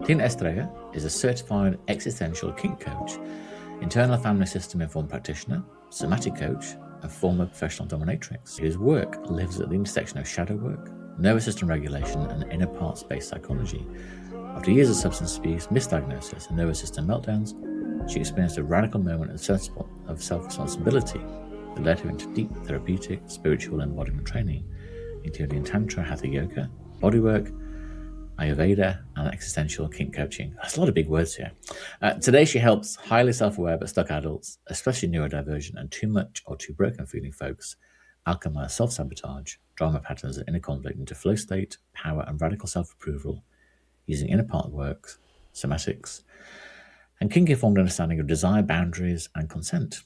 Tina Estrella is a certified existential kink coach, internal family system informed practitioner, somatic coach, and former professional dominatrix, whose work lives at the intersection of shadow work, nervous system regulation, and inner parts-based psychology. After years of substance abuse, misdiagnosis, and nervous system meltdowns, she experienced a radical moment of self-responsibility that led her into deep therapeutic, spiritual embodiment training, including Tantra, Hatha Yoga, bodywork, Ayurveda, and existential kink coaching. That's a lot of big words here. Today, she helps highly self-aware but stuck adults, especially neurodivergent and too much or too broken feeling folks, alchemize self-sabotage, drama patterns, and inner conflict into flow state, power, and radical self-approval using inner part works, somatics, and kink-informed understanding of desire, boundaries, and consent.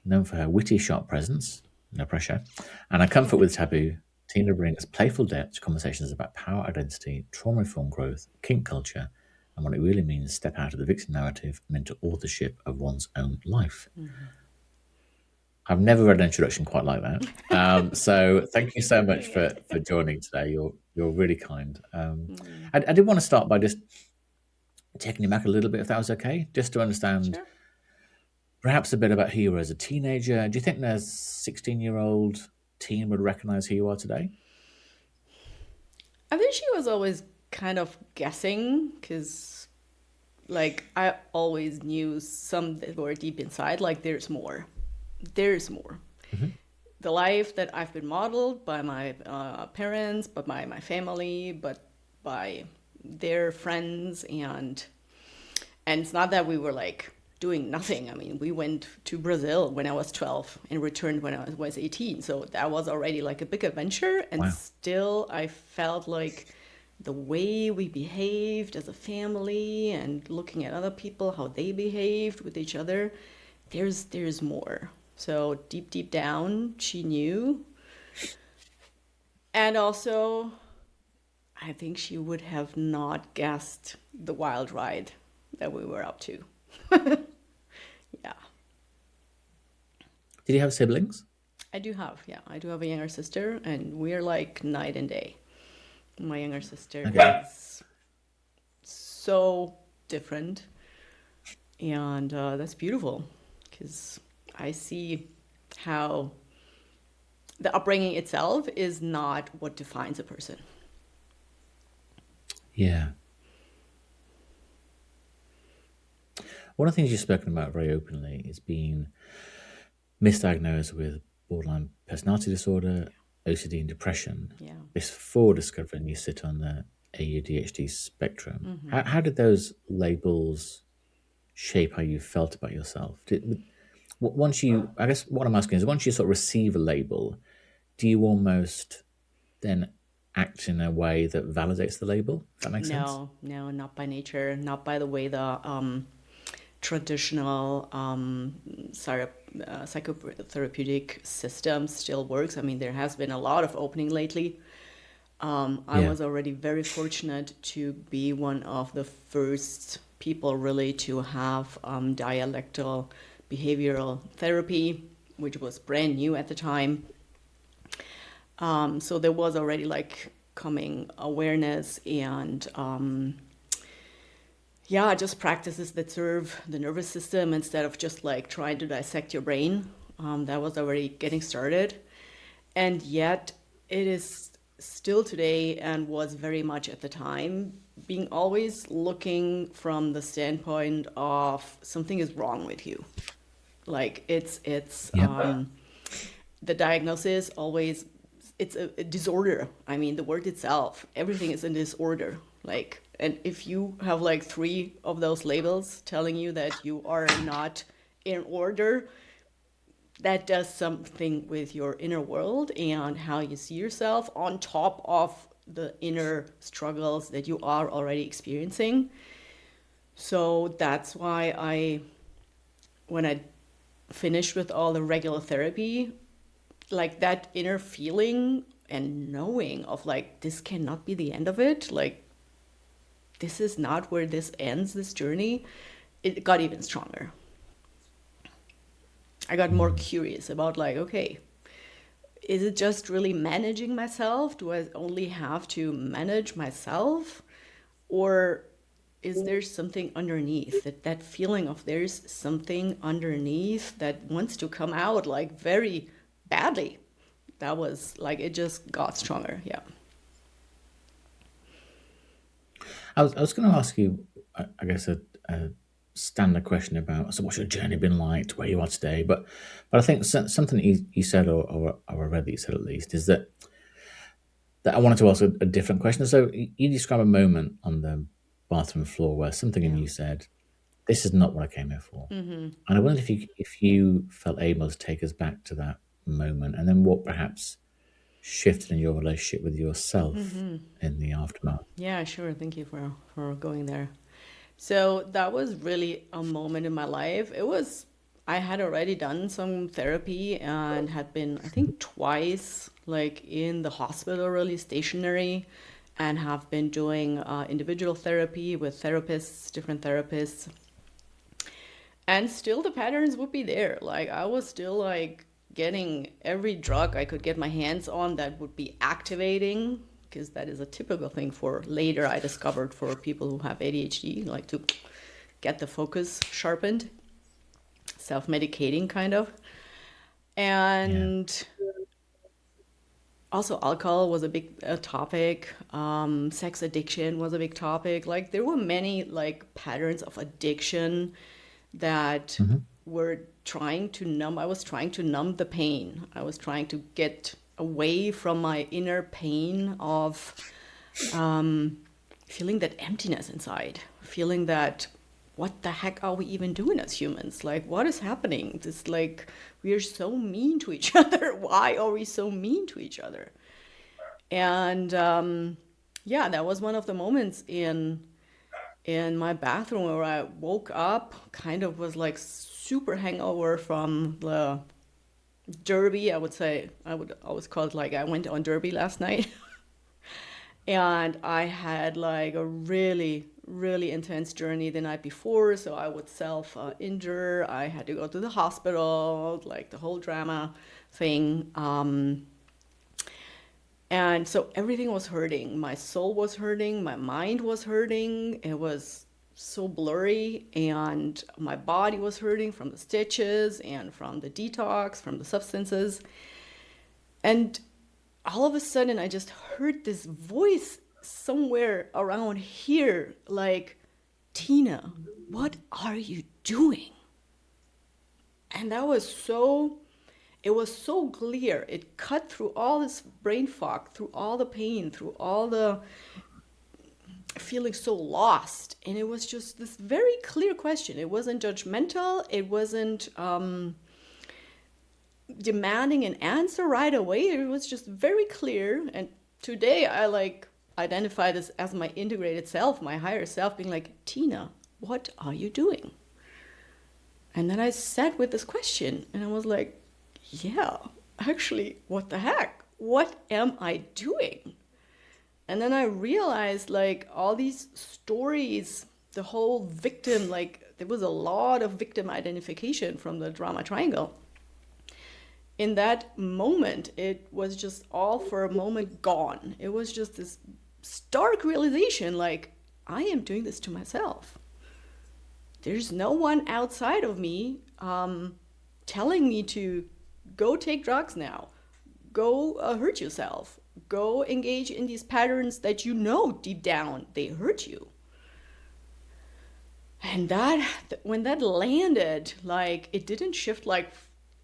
Known for her witty, sharp presence, no pressure, and her comfort with taboo, Tina brings playful depth to conversations about power, identity, trauma-informed growth, kink culture, and what it really means to step out of the victim narrative and into authorship of one's own life. Mm-hmm. I've never read an introduction quite like that. So thank you so much for joining today. You're really kind. I did want to start by just taking you back a little bit, if that was okay, just to understand perhaps a bit about who you were as a teenager. Do you think there's 16-year-old teen would recognize who you are today? I think she was always kind of guessing, because like I always knew some that were deep inside, like there's more. Mm-hmm. The life that I've been modeled by my parents, but by my family, but by their friends, and it's not that we were like doing nothing. I mean, we went to Brazil when I was 12 and returned when I was 18. So that was already like a big adventure. And wow. Still, I felt like the way we behaved as a family and looking at other people, how they behaved with each other, there's more. So deep down, she knew. And also, I think she would have not guessed the wild ride that we were up to. Yeah. Did you have siblings? I do have a younger sister, and we're like night and day. My younger sister is so different, and that's beautiful, because I see how the upbringing itself is not what defines a person. Yeah. One of the things you've spoken about very openly is being misdiagnosed with borderline personality disorder, OCD, and depression. Yeah. Before discovering you sit on the ADHD spectrum. Mm-hmm. How did those labels shape how you felt about yourself? I guess what I'm asking is, once you sort of receive a label, do you almost then act in a way that validates the label? Does that make sense? No, not by nature, not by the way the traditional psychotherapeutic system still works. I mean, there has been a lot of opening lately. I was already very fortunate to be one of the first people really to have dialectical behavioral therapy, which was brand new at the time. So there was already like coming awareness and just practices that serve the nervous system instead of just like trying to dissect your brain. That was already getting started. And yet it is still today, and was very much at the time, being always looking from the standpoint of something is wrong with you. Like it's the diagnosis always, it's a disorder. I mean, the word itself, everything is in disorder. Like, and if you have like 3 of those labels telling you that you are not in order, that does something with your inner world and how you see yourself, on top of the inner struggles that you are already experiencing. So that's why when I finished with all the regular therapy, like that inner feeling and knowing of like, this cannot be the end of it. Like, this is not where this ends, this journey. It got even stronger. I got more curious about like, okay, is it just really managing myself? Do I only have to manage myself? Or is there something underneath, that feeling of there's something underneath that wants to come out like very badly. That was like, it just got stronger. Yeah. I was going to ask you, I guess, a standard question about, so what's your journey been like to where you are today? But I think something you said, or I read that you said at least, is that I wanted to ask a different question. So you describe a moment on the bathroom floor where something in Yeah. you said, "This is not what I came here for." Mm-hmm. And I wondered if you felt able to take us back to that moment, and then what perhaps shifted in your relationship with yourself Mm-hmm. in the aftermath. Yeah, sure. Thank you for going there. So that was really a moment in my life. I had already done some therapy and had been, I think, twice, like in the hospital, really stationary, and have been doing individual therapy with therapists, different therapists. And still the patterns would be there. Like I was still like getting every drug I could get my hands on that would be activating, because that is a typical thing for later I discovered for people who have ADHD, like to get the focus sharpened, self-medicating kind of. Yeah. And also alcohol was a big topic. Sex addiction was a big topic. Like there were many like patterns of addiction that Hmm. were trying to numb. I was trying to numb the pain. I was trying to get away from my inner pain of feeling that emptiness inside, feeling that what the heck are we even doing as humans? Like, what is happening? This, like, we are so mean to each other. Why are we so mean to each other? And yeah, that was one of the moments in my bathroom where I woke up, kind of was like super hangover from the derby. I would say, I would always call it like I went on derby last night. And I had like a really, really intense journey the night before. So I would self injure. I had to go to the hospital, like the whole drama thing. And so everything was hurting. My soul was hurting. My mind was hurting. It was so blurry. And my body was hurting from the stitches and from the detox, from the substances. And all of a sudden, I just heard this voice somewhere around here, like, Tina, what are you doing? And that was so, it was so clear. It cut through all this brain fog, through all the pain, through all the feeling so lost. And it was just this very clear question. It wasn't judgmental. It wasn't demanding an answer right away. It was just very clear. And today I like identify this as my integrated self, my higher self, being like, Tina, what are you doing? And then I sat with this question and I was like, yeah, actually, what the heck? What am I doing? And then I realized like all these stories, the whole victim, like there was a lot of victim identification from the drama triangle. In that moment, it was just all for a moment gone. It was just this stark realization like, I am doing this to myself. There's no one outside of me telling me to go take drugs now, go hurt yourself, go engage in these patterns that you know deep down they hurt you. And that, when that landed, like it didn't shift like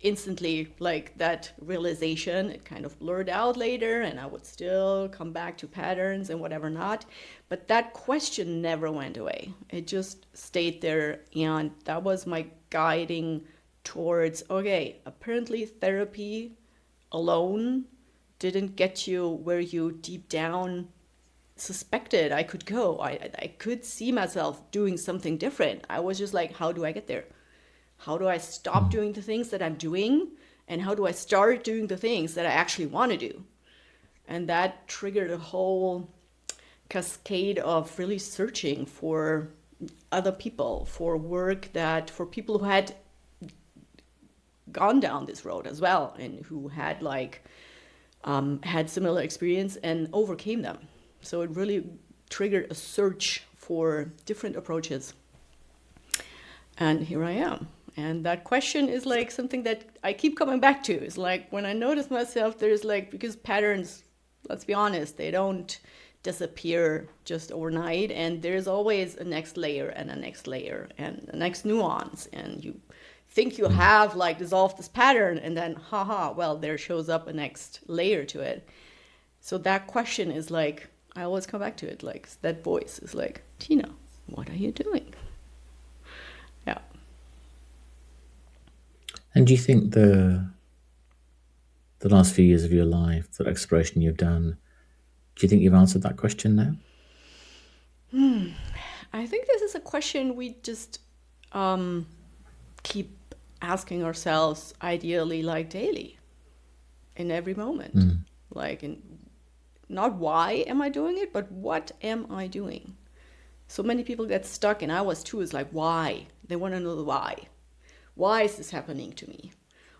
instantly, like that realization. It kind of blurred out later, and I would still come back to patterns and whatever not. But that question never went away. It just stayed there, and that was my guiding towards, okay, apparently therapy alone didn't get you where you deep down suspected I could go. I could see myself doing something different. I was just like, how do I get there? How do I stop doing the things that I'm doing? And how do I start doing the things that I actually want to do? And that triggered a whole cascade of really searching for other people, for work that, for people who had gone down this road as well and who had like, had similar experience and overcame them. So it really triggered a search for different approaches. And here I am. And that question is like something that I keep coming back to. It's like when I notice myself, there's like, because patterns, let's be honest, they don't disappear just overnight. And there's always a next layer and a next layer and a next nuance. And you think you have like dissolved this pattern, and then well, there shows up a next layer to it. So that question is like, I always come back to it. Like that voice is like, Tina, what are you doing? Yeah. And do you think the last few years of your life, that exploration you've done, do you think you've answered that question now? I think this is a question we just keep asking ourselves, ideally like daily, in every moment. Like, not why am I doing it, but what am I doing? So many people get stuck, and I was too, is like, why? They want to know the why. Why is this happening to me?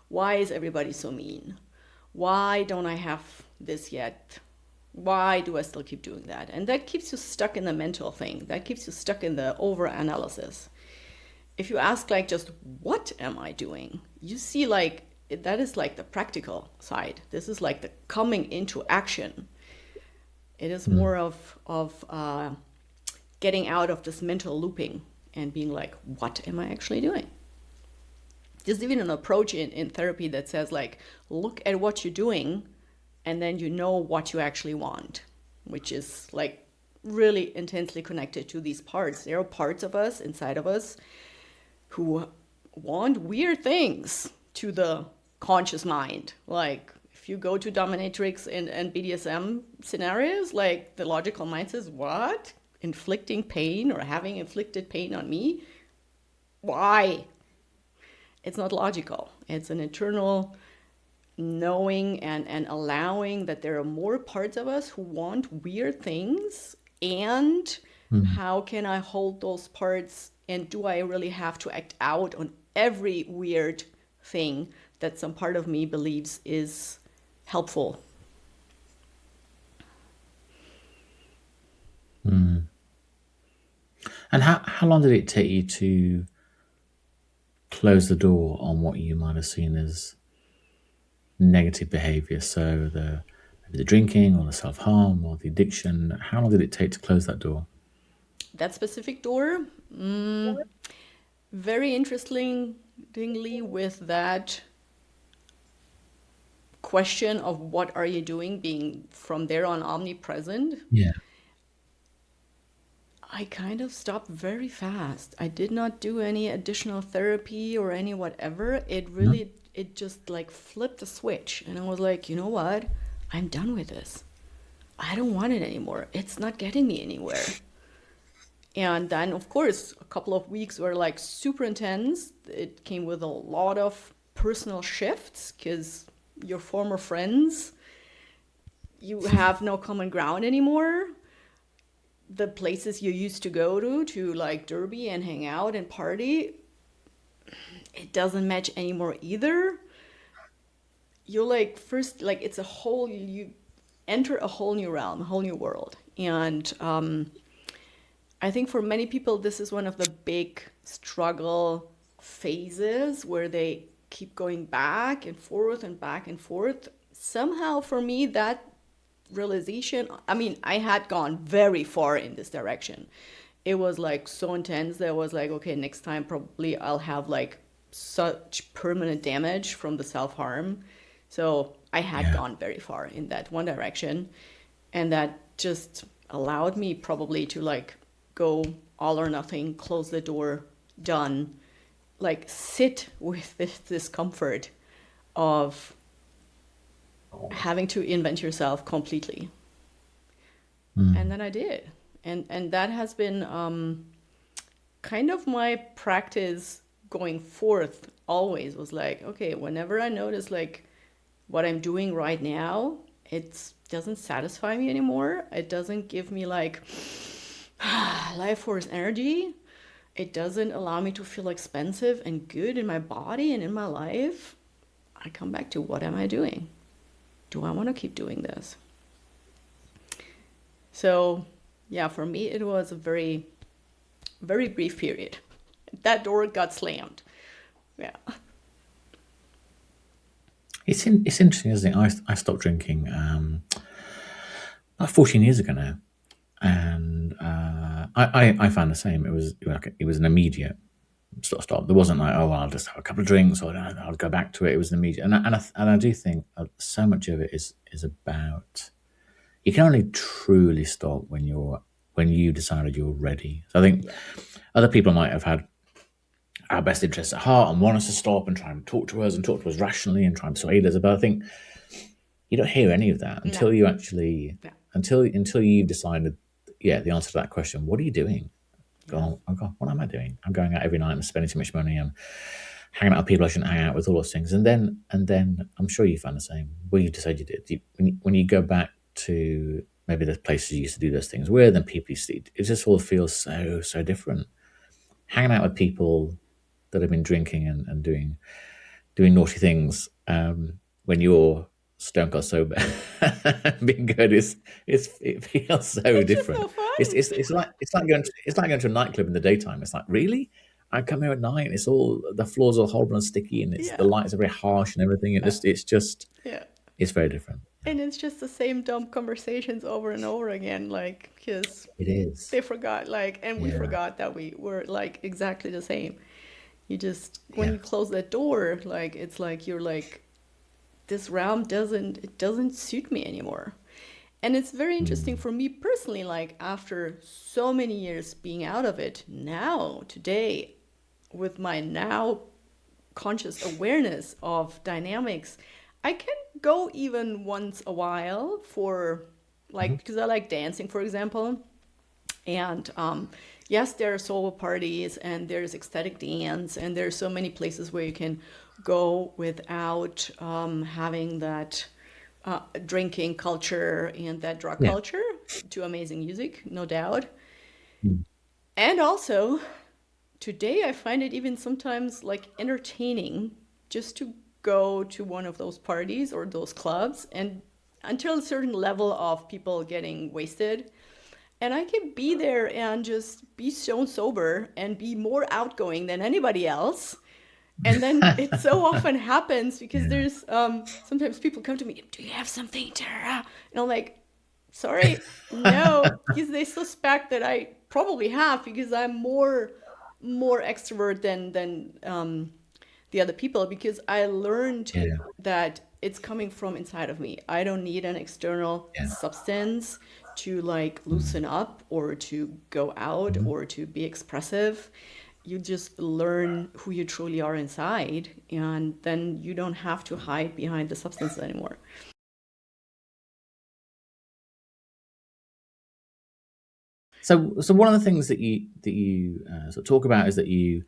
Why is everybody so mean? Why don't I have this yet? Why do I still keep doing that? And that keeps you stuck in the mental thing. That keeps you stuck in the over-analysis. If you ask like just, what am I doing? You see like, that is like the practical side. This is like the coming into action. It is more of getting out of this mental looping and being like, what am I actually doing? There's even an approach in therapy that says like, look at what you're doing, and then you know what you actually want, which is like really intensely connected to these parts. There are parts of us, inside of us, who want weird things to the conscious mind. Like if you go to Dominatrix and BDSM scenarios, like the logical mind says, what? Inflicting pain or having inflicted pain on me? Why? It's not logical. It's an internal knowing and allowing that there are more parts of us who want weird things, and how can I hold those parts, and do I really have to act out on every weird thing that some part of me believes is helpful? And how long did it take you to close the door on what you might have seen as negative behavior? So maybe the drinking or the self-harm or the addiction. How long did it take to close that door? That specific door, very interestingly, with that question of what are you doing being from there on omnipresent, Yeah. I kind of stopped very fast. I did not do any additional therapy or any whatever. It really, it just like flipped a switch. And I was like, you know what? I'm done with this. I don't want it anymore. It's not getting me anywhere. And then, of course, a couple of weeks were like super intense. It came with a lot of personal shifts because your former friends, you have no common ground anymore. The places you used to go to like Derby and hang out and party, it doesn't match anymore either. You're like, first, like it's a whole, you enter a whole new realm, a whole new world. And I think for many people, this is one of the big struggle phases where they keep going back and forth and back and forth. Somehow for me, that realization, I mean, I had gone very far in this direction. It was like so intense that I was like, okay, next time probably I'll have like such permanent damage from the self-harm. So I had gone very far in that one direction, and that just allowed me probably to like go all or nothing, close the door, done, like sit with this discomfort of having to invent yourself completely. And then I did. And that has been kind of my practice going forth always, was like, okay, whenever I notice like what I'm doing right now, it doesn't satisfy me anymore. It doesn't give me like life force energy. It doesn't allow me to feel expansive and good in my body and in my life. I come back to, what am I doing? Do I want to keep doing this? So yeah, for me, it was a very very brief period. That door got slammed. Yeah. It's interesting, isn't it? I stopped drinking about 14 years ago now, and I found the same. It was an immediate sort of stop. There wasn't like, oh, well, I'll just have a couple of drinks or I'll go back to it. It was an immediate, and I do think so much of it is about, you can only truly stop when you decided you're ready. So I think other people might have had our best interests at heart and want us to stop and try and talk to us rationally and try and persuade us. But I think you don't hear any of that until you actually, until you've decided, the answer to that question. What are you doing? Go, oh God, what am I doing? I'm going out every night and spending too much money. I'm hanging out with people I shouldn't hang out with, all those things. And then I'm sure you found the same. Well, you decided you did. When you go back to maybe the places you used to do those things with and people you see, it just all feels so different. Hanging out with people that have been drinking and doing naughty things when you're stone cold sober, being good it feels so different. No fun. It's like going to a nightclub in the daytime. It's like, really? I come here at night and it's all, the floors are horrible and sticky and the lights are very harsh and everything. It's very different. And it's just the same dumb conversations over and over again, like, because it is. They forgot, like, and we forgot that we were like exactly the same. You just, when you close that door, like, it's like you're like, this realm doesn't suit me anymore. And it's very interesting for me personally, like, after so many years being out of it, now, today, with my now conscious awareness of dynamics, I can go even once a while for, like, because I like dancing, for example. And yes, there are solo parties and there's ecstatic dance and there's so many places where you can go without having that drinking culture and that drug culture, to amazing music, no doubt. And also, today I find it even sometimes like entertaining just to go to one of those parties or those clubs, and until a certain level of people getting wasted, and I can be there and just be so sober and be more outgoing than anybody else. And then it so often happens because there's sometimes people come to me, do you have something, Tara? And I'm like, sorry, no, because they suspect that I probably have, because I'm more extrovert than the other people, because I learned that it's coming from inside of me. I don't need an external substance to like loosen up or to go out or to be expressive. You just learn who you truly are inside, and then you don't have to hide behind the substance anymore. So one of the things that you sort of talk about is that you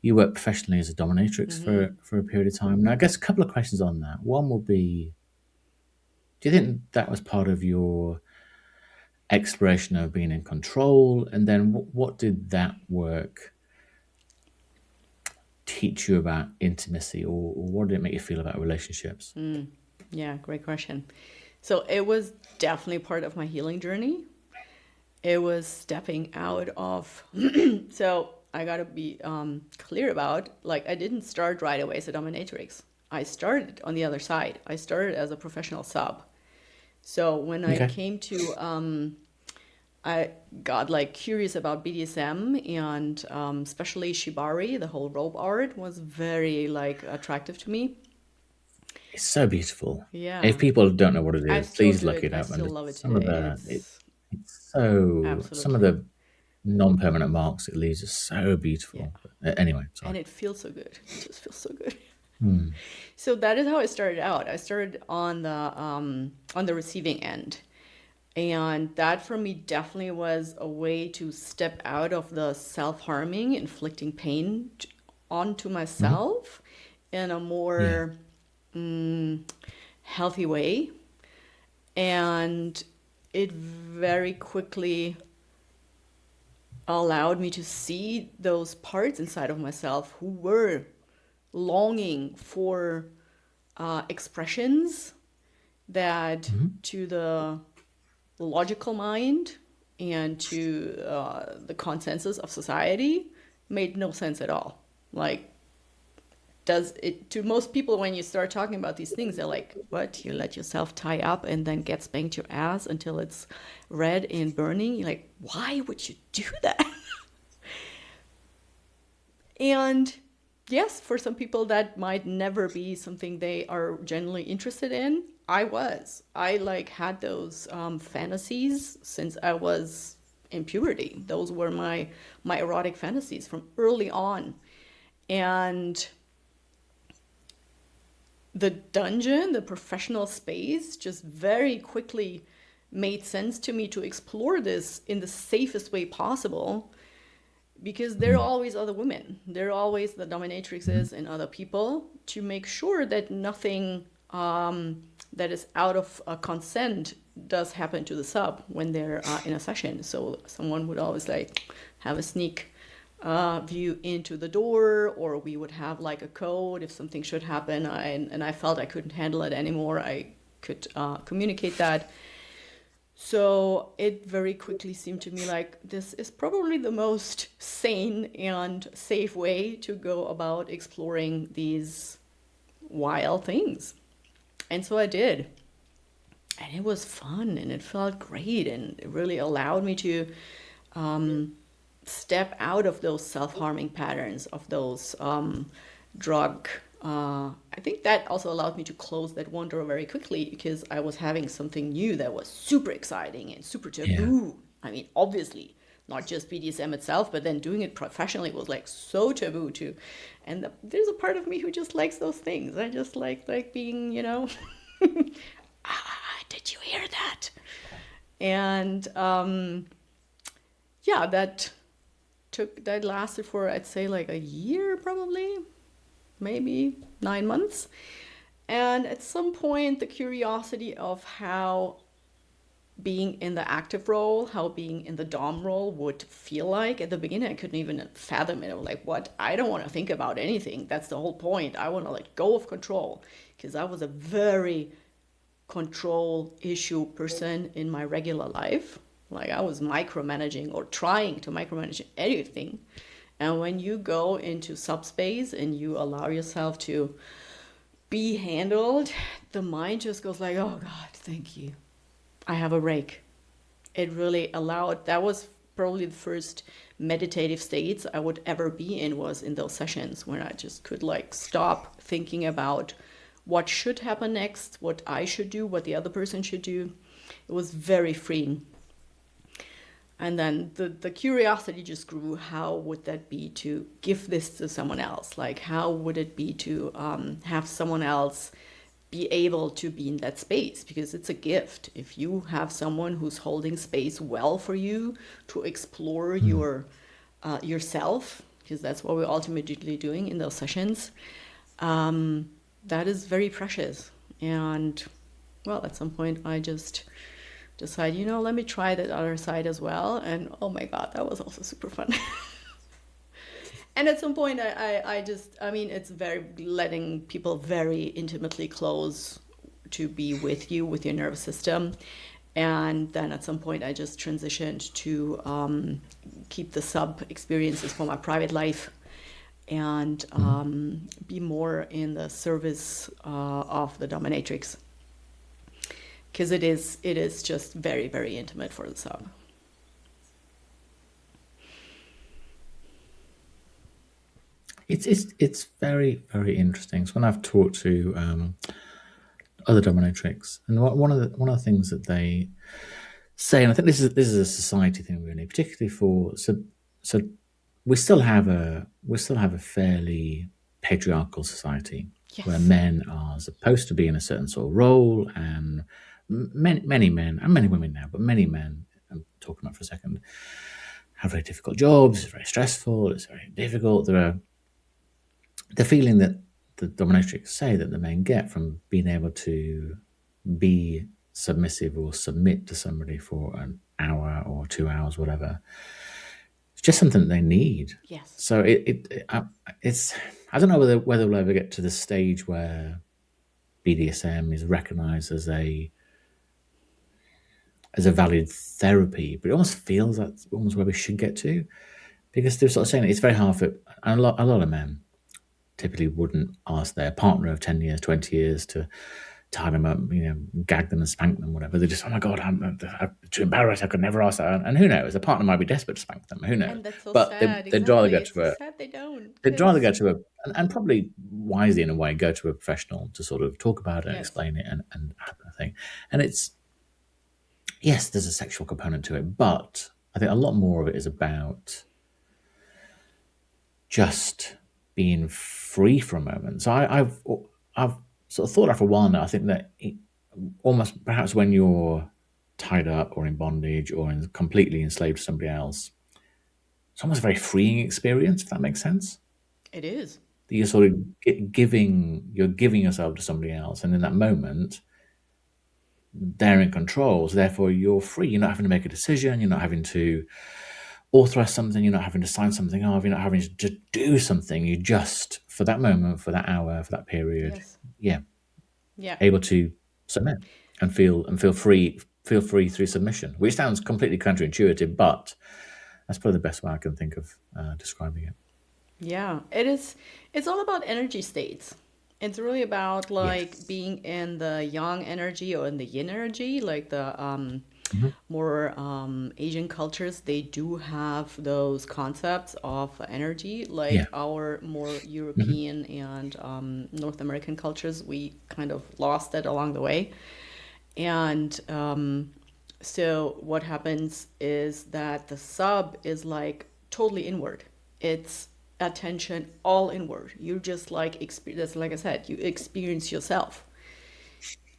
work professionally as a dominatrix for a period of time. Now, I guess a couple of questions on that. One will be, do you think that was part of your exploration of being in control? And then what did that work teach you about intimacy, or what did it make you feel about relationships? Yeah, great question. So it was definitely part of my healing journey. It was stepping out of, so I got to be clear about, like, I didn't start right away as a dominatrix. I started on the other side. I started as a professional sub. So when I came to, I got like curious about BDSM, and especially shibari, the whole rope art was very like attractive to me. It's so beautiful. Yeah. If people don't know what it I is, still please do look it. it I up. still love it Some of today. it's so, some of Absolutely. the non-permanent marks it leaves are so beautiful. Anyway, sorry. And it feels so good. It just feels so good. So that is how I started out. I started on the receiving end. And that for me definitely was a way to step out of the self-harming, inflicting pain onto myself in a more healthy way. And it very quickly allowed me to see those parts inside of myself who were longing for expressions that to the logical mind and to the consensus of society made no sense at all. Like, does it, to most people, when you start talking about these things, they're like, what, you let yourself tie up and then get spanked your ass until it's red and burning? You're like, why would you do that? And yes, for some people that might never be something they are genuinely interested in. I like had those fantasies since I was in puberty. Those were my erotic fantasies from early on. And the dungeon, the professional space, just very quickly made sense to me to explore this in the safest way possible, because there are always other women. There are always the dominatrixes and other people, to make sure that nothing that is out of consent does happen to the sub when they're in a session. So someone would always like have a sneak view into the door, or we would have like a code if something should happen and I felt I couldn't handle it anymore, I could communicate that. So it very quickly seemed to me like this is probably the most sane and safe way to go about exploring these wild things. And so I did. And it was fun and it felt great, and it really allowed me to step out of those self-harming patterns, of those drug. I think that also allowed me to close that one door very quickly, because I was having something new that was super exciting and super taboo. I mean, obviously, not just BDSM itself, but then doing it professionally was like so taboo too. And there's a part of me who just likes those things. I just like being, did you hear that? And yeah, that lasted for, I'd say, like a year, probably, maybe 9 months. And at some point, the curiosity of how being in the active role, how being in the Dom role would feel like. At the beginning, I couldn't even fathom it. I was like, what? I don't want to think about anything. That's the whole point. I want to let go of control, because I was a very control issue person in my regular life. Like, I was micromanaging or trying to micromanage anything. And when you go into subspace and you allow yourself to be handled, the mind just goes like, oh God, thank you. I have a break. It really allowed, that was probably the first meditative states I would ever be in, was in those sessions when I just could like stop thinking about what should happen next, what I should do, what the other person should do. It was very freeing. And then the curiosity just grew. How would that be to give this to someone else? Like, how would it be to have someone else be able to be in that space? Because it's a gift. If you have someone who's holding space well for you to explore your yourself, because that's what we're ultimately doing in those sessions, that is very precious. And well, at some point I just decide, let me try that other side as well. And oh my God, that was also super fun. And at some point I mean, it's very letting people very intimately close to be with you, with your nervous system. And then at some point I just transitioned to keep the sub experiences for my private life, and be more in the service of the dominatrix, because it is just very, very intimate for the sub. It's very, very interesting. So when I've talked to other dominatrix, and one of the things that they say, and I think this is a society thing really, particularly for so we still have a fairly patriarchal society. Yes. Where men are supposed to be in a certain sort of role, and many men and many women now, but many men, I'm talking about for a second, have very difficult jobs. It's very stressful. It's very difficult. The feeling that the dominatrix say that the men get from being able to be submissive or submit to somebody for an hour or 2 hours, whatever, it's just something that they need. Yes. So it's I don't know whether we'll ever get to the stage where BDSM is recognized as a as a valid therapy, but it almost feels that's almost where we should get to, because they're sort of saying it's very hard for a lot of men typically wouldn't ask their partner of 10 years, 20 years to tie them up, gag them and spank them, whatever. They're just, oh my God, I'm too embarrassed. I could never ask that. And who knows? A partner might be desperate to spank them. Who knows? And that's so but sad. they'd rather go Exactly. It's to so a, sad they don't. they'd rather go to a, and probably wisely in a way, go to a professional to sort of talk about it and Yes. explain it and that kind of thing. And it's, yes, there's a sexual component to it, but I think a lot more of it is about just being free for a moment. So I've sort of thought that for a while now. I think that almost perhaps when you're tied up or in bondage or completely enslaved to somebody else, it's almost a very freeing experience, if that makes sense. It is. That you're sort of giving yourself to somebody else, and in that moment, they're in control. So therefore, you're free. You're not having to make a decision. You're not having to authorize something. You're not having to sign something off. You're not having to do something. You just, for that moment, for that hour, for that period, able to submit and feel free through submission, which sounds completely counterintuitive, but that's probably the best way I can think of describing it. Yeah, it is. It's all about energy states. It's really about being in the yang energy or in the yin energy, like the more Asian cultures, they do have those concepts of energy, like our more European and North American cultures, we kind of lost it along the way. And so what happens is that the sub is like totally inward. It's attention all inward. You just like experience, like I said, you experience yourself.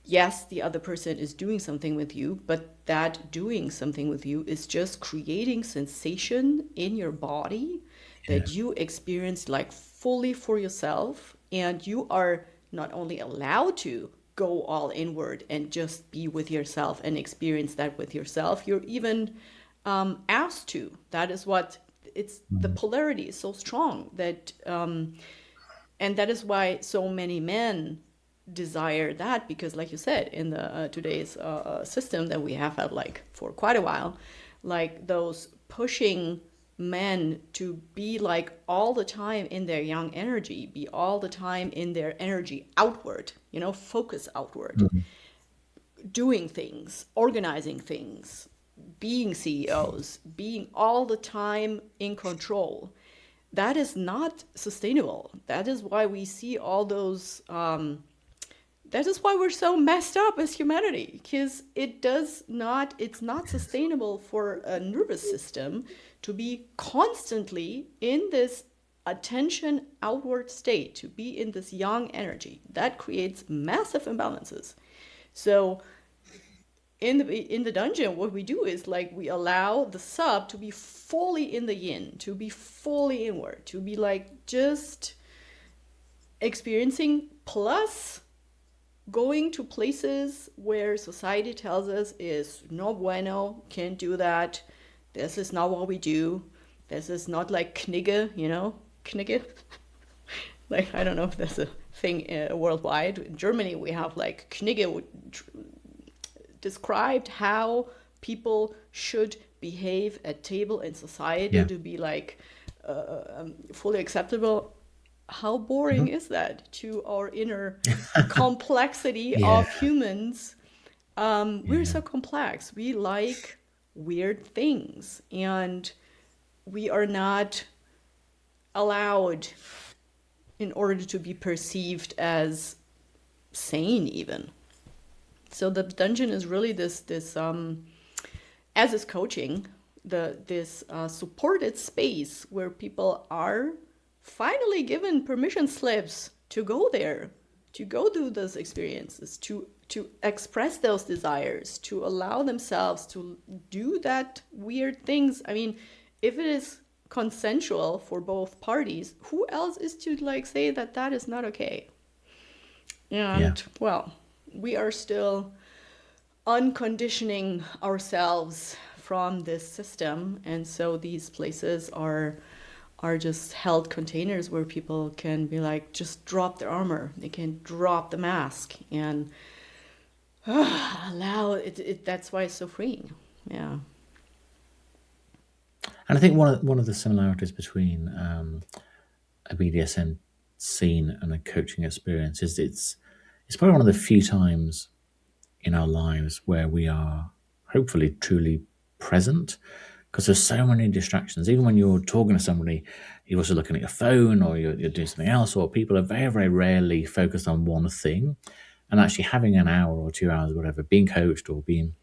Yes, the other person is doing something with you, but that doing something with you is just creating sensation in your body that you experience like fully for yourself. And you are not only allowed to go all inward and just be with yourself and experience that with yourself, you're even asked to. That is what it's, the polarity is so strong that, and that is why so many men desire that, because like you said, in the today's system that we have had like for quite a while, like those pushing men to be like all the time in their young energy, be all the time in their energy outward, focus outward, doing things, organizing things, being CEOs, being all the time in control. That is not sustainable. That is why we see all those, that is why we're so messed up as humanity, because it's not sustainable for a nervous system to be constantly in this attention outward state, to be in this yang energy. That creates massive imbalances. So in the dungeon, what we do is like we allow the sub to be fully in the yin, to be fully inward, to be like just experiencing, plus going to places where society tells us is no bueno, can't do that, this is not what we do, this is not like knigge, knigge. Like, I don't know if that's a thing worldwide. In Germany, we have like knigge described how people should behave at table in society to be like fully acceptable. How boring is that to our inner complexity of humans? We're so complex. We like weird things, and we are not allowed in order to be perceived as sane even. So the dungeon is really this as is coaching, this supported space where people are finally given permission slips to go there, to go through those experiences, to express those desires, to allow themselves to do that weird things. I mean, if it is consensual for both parties, who else is to like say that that is not okay? And well, we are still unconditioning ourselves from this system, and so these places are just held containers where people can be like, just drop their armor, they can drop the mask and Allow it. That's why it's so freeing. Yeah. And I think one of the similarities between a BDSM scene and a coaching experience is it's probably one of the few times in our lives where we are hopefully truly present, because there's so many distractions. Even when you're talking to somebody, you're also looking at your phone, or you're doing something else, or people are very, very rarely focused on one thing. And actually having an hour or 2 hours, whatever, being coached or being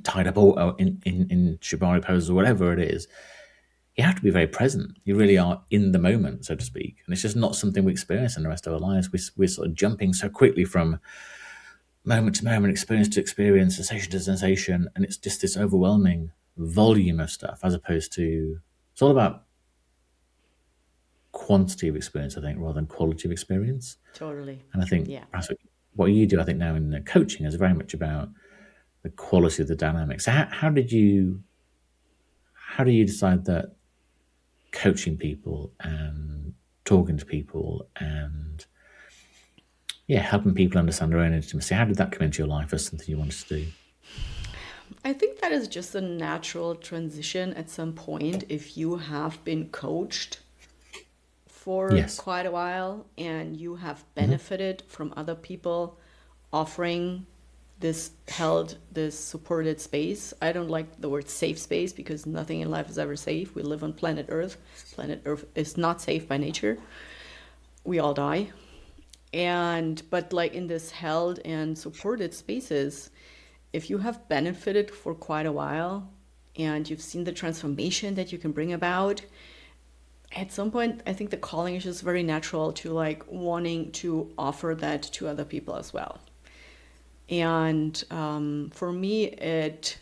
tied up or in shibari poses or whatever it is, you have to be very present. You really are in the moment, so to speak. And it's just not something we experience in the rest of our lives. We're sort of jumping so quickly from moment to moment, experience to experience, sensation to sensation, and it's just this overwhelming volume of stuff, as opposed to, it's all about quantity of experience, I think, rather than quality of experience. Totally. And I think Yeah. perhaps what you do, I think, now in the coaching is very much about the quality of the dynamics. So how did you decide that coaching people and talking to people and helping people understand their own intimacy, how did that come into your life as something you wanted to do? I think that is just a natural transition at some point if you have been coached for Yes. quite a while and you have benefited from other people offering this supported space. I don't like the word safe space because nothing in life is ever safe. We live on planet Earth. Planet Earth is not safe by nature. We all die. But like in this held and supported spaces, if you have benefited for quite a while and you've seen the transformation that you can bring about, at some point, I think the calling is just very natural to like wanting to offer that to other people as well. And for me, it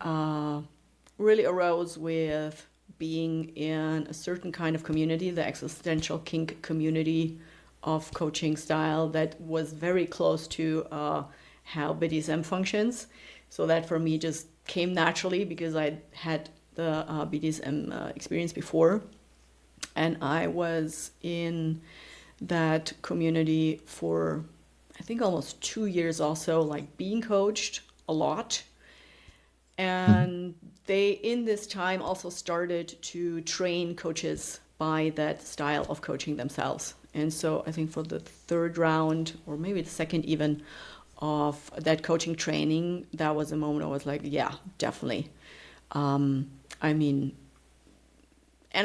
really arose with being in a certain kind of community, the Existential Kink community of coaching style that was very close to how BDSM functions. So that for me just came naturally because I had the BDSM experience before. And I was in that community for, I think, almost 2 years also, like being coached a lot. And they, in this time, also started to train coaches by that style of coaching themselves. And so I think for the third round, or maybe the second even, of that coaching training, that was a moment I was like, yeah, definitely. And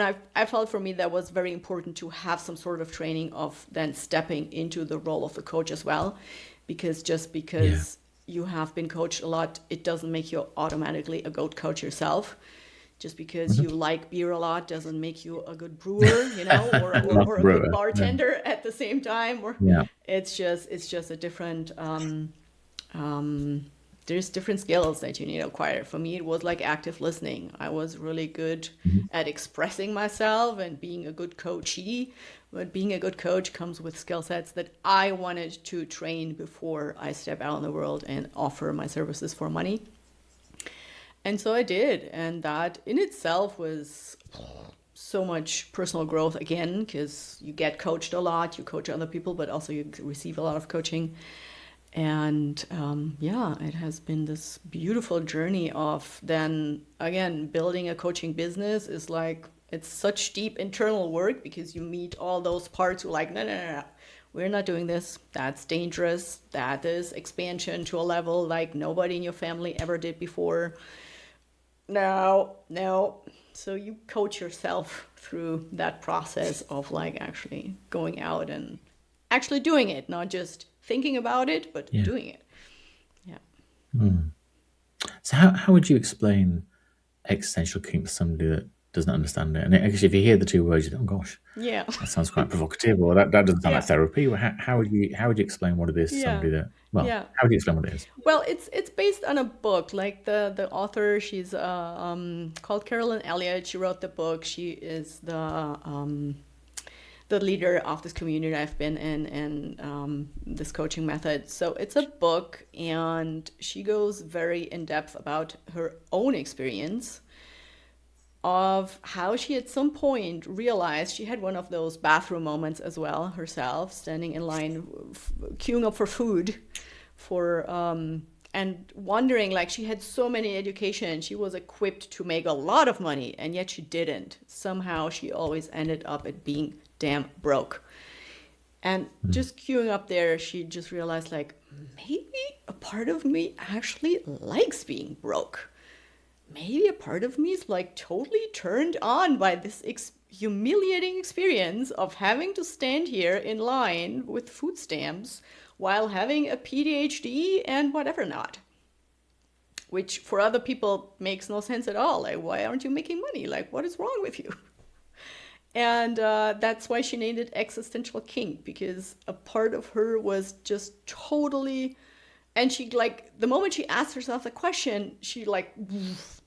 I felt for me that was very important to have some sort of training of then stepping into the role of the coach as well. Because just because you have been coached a lot, it doesn't make you automatically a good coach yourself. Just because you like beer a lot doesn't make you a good brewer, or a good bartender at the same time. Or it's just a different. There's different skills that you need to acquire. For me, it was like active listening. I was really good at expressing myself and being a good coachee. But being a good coach comes with skill sets that I wanted to train before I step out in the world and offer my services for money. And so I did. And that in itself was so much personal growth again, because you get coached a lot, you coach other people, but also you receive a lot of coaching. And it has been this beautiful journey of then, again, building a coaching business is like, it's such deep internal work because you meet all those parts who are like, no, we're not doing this. That's dangerous. That is expansion to a level like nobody in your family ever did before. No. So you coach yourself through that process of like actually going out and actually doing it, not just thinking about it, but doing it. Yeah. So how would you explain existential kink to somebody that doesn't understand it? And actually, if you hear the two words, you think, oh gosh, that sounds quite provocative, or that doesn't sound like therapy. How would you explain what it is to somebody that, how would you explain what it is? Well, it's based on a book. Like the author, she's called Carolyn Elliott. She wrote the book. She is the leader of this community I've been in and this coaching method. So it's a book, and she goes very in depth about her own experience of how she at some point realized she had one of those bathroom moments as well herself, standing in line, queuing up for food and wondering, like, she had so many education, she was equipped to make a lot of money, and yet she didn't. Somehow she always ended up at being damn broke. And just queuing up there, she just realized, like, maybe a part of me actually likes being broke. Maybe a part of me is like totally turned on by this humiliating experience of having to stand here in line with food stamps while having a PhD and whatever not. Which for other people makes no sense at all. Like, why aren't you making money? Like, what is wrong with you? And that's why she named it Existential Kink, because a part of her was just totally, and she, like, the moment she asked herself the question, she like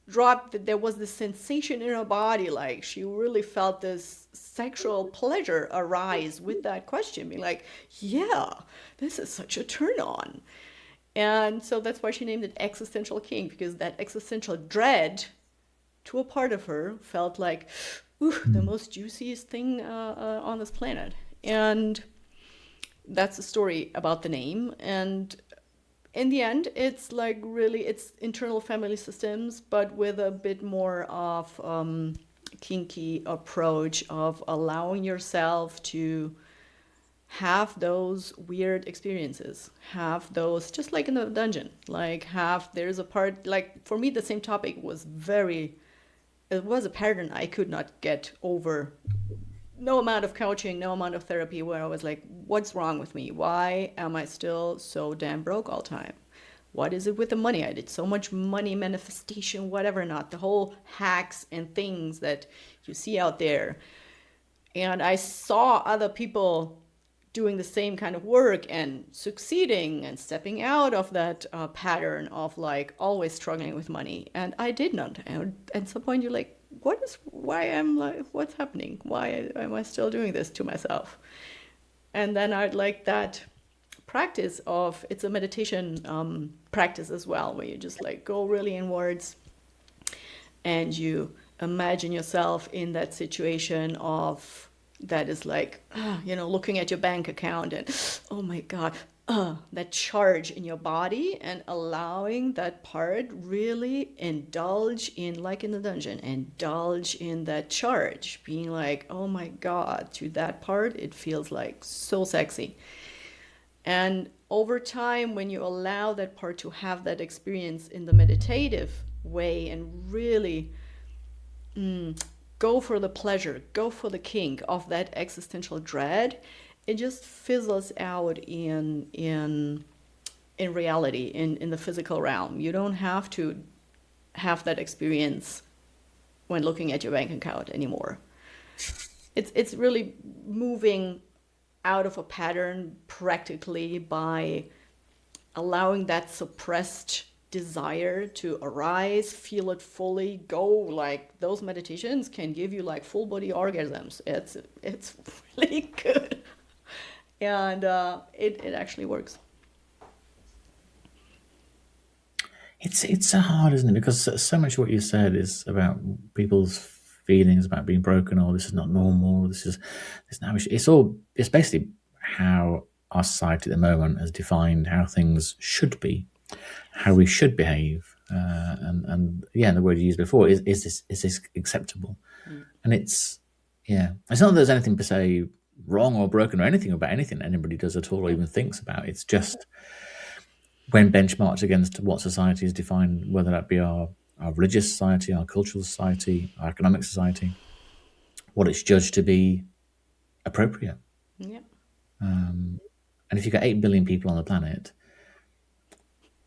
dropped that there was this sensation in her body, like she really felt this sexual pleasure arise with that question, being like, yeah, this is such a turn on. And so that's why she named it Existential Kink, because that existential dread to a part of her felt like, ooh, the most juiciest thing on this planet. And that's the story about the name. And in the end, it's like really, it's internal family systems, but with a bit more of kinky approach of allowing yourself to have those weird experiences, have those, just like in the dungeon, like there's a part, like for me, the same topic was it was a pattern I could not get over. No amount of coaching, no amount of therapy, where I was like, what's wrong with me? Why am I still so damn broke all the time? What is it with the money? I did so much money manifestation, whatever not, the whole hacks and things that you see out there. And I saw other people doing the same kind of work and succeeding and stepping out of that pattern of like always struggling with money. And I did not. And at some point you're like, what's happening? Why am I still doing this to myself? And then I'd like that practice of, it's a meditation practice as well, where you just like go really inwards and you imagine yourself in that situation of, that is like, looking at your bank account and, oh my God, that charge in your body, and allowing that part really indulge in, like in the dungeon, indulge in that charge, being like, oh my God, to that part, it feels like so sexy. And over time, when you allow that part to have that experience in the meditative way and really go for the pleasure, go for the kink of that existential dread, it just fizzles out in reality, in the physical realm. You don't have to have that experience when looking at your bank account anymore. It's really moving out of a pattern practically by allowing that suppressed desire to arise, feel it fully, go. Like those meditations can give you like full body orgasms. It's really good. And it actually works. It's so hard, isn't it? Because so much of what you said is about people's feelings about being broken, or this is not normal, there's no issue. It's basically how our society at the moment has defined how things should be, how we should behave, and the word you used before is this acceptable? And it's not that there's anything per se wrong or broken or anything about anything anybody does at all or even thinks about. It's just when benchmarked against what society has defined, whether that be our religious society, our cultural society, our economic society, what it's judged to be appropriate. Yeah. And if you've got 8 billion people on the planet,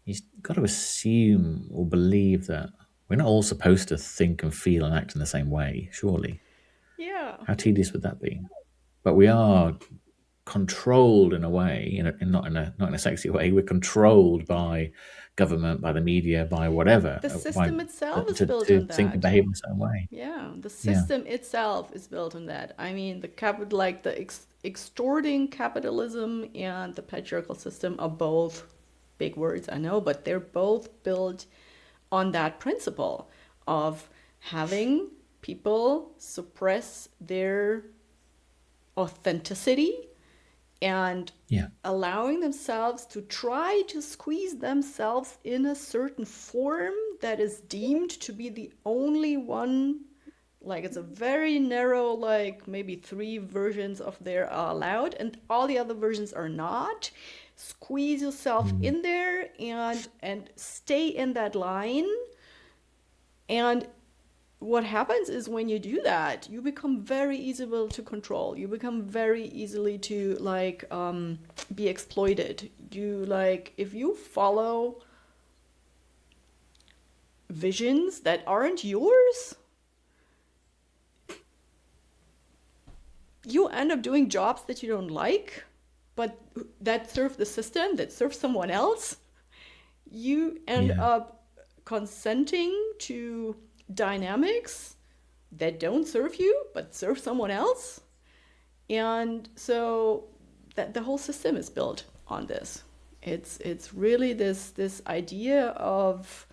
you've got to assume or believe that we're not all supposed to think and feel and act in the same way, surely. Yeah. How tedious would that be? But we are controlled in a way, not in a sexy way. We're controlled by government, by the media, by whatever. The system itself is built to on that. think and behave in the same way. Yeah, the system itself is built on that. I mean, the extorting capitalism and the patriarchal system are both big words, I know, but they're both built on that principle of having people suppress their authenticity and allowing themselves to try to squeeze themselves in a certain form that is deemed to be the only one. Like, it's a very narrow, like maybe 3 versions of there are allowed and all the other versions are not. Squeeze yourself in there and stay in that line. And what happens is when you do that, you become very easy to control. You become very easily to like be exploited. You like, if you follow visions that aren't yours, you end up doing jobs that you don't like, but that serve the system, that serve someone else. You end up consenting to dynamics that don't serve you, but serve someone else. And so that the whole system is built on this. It's really this idea of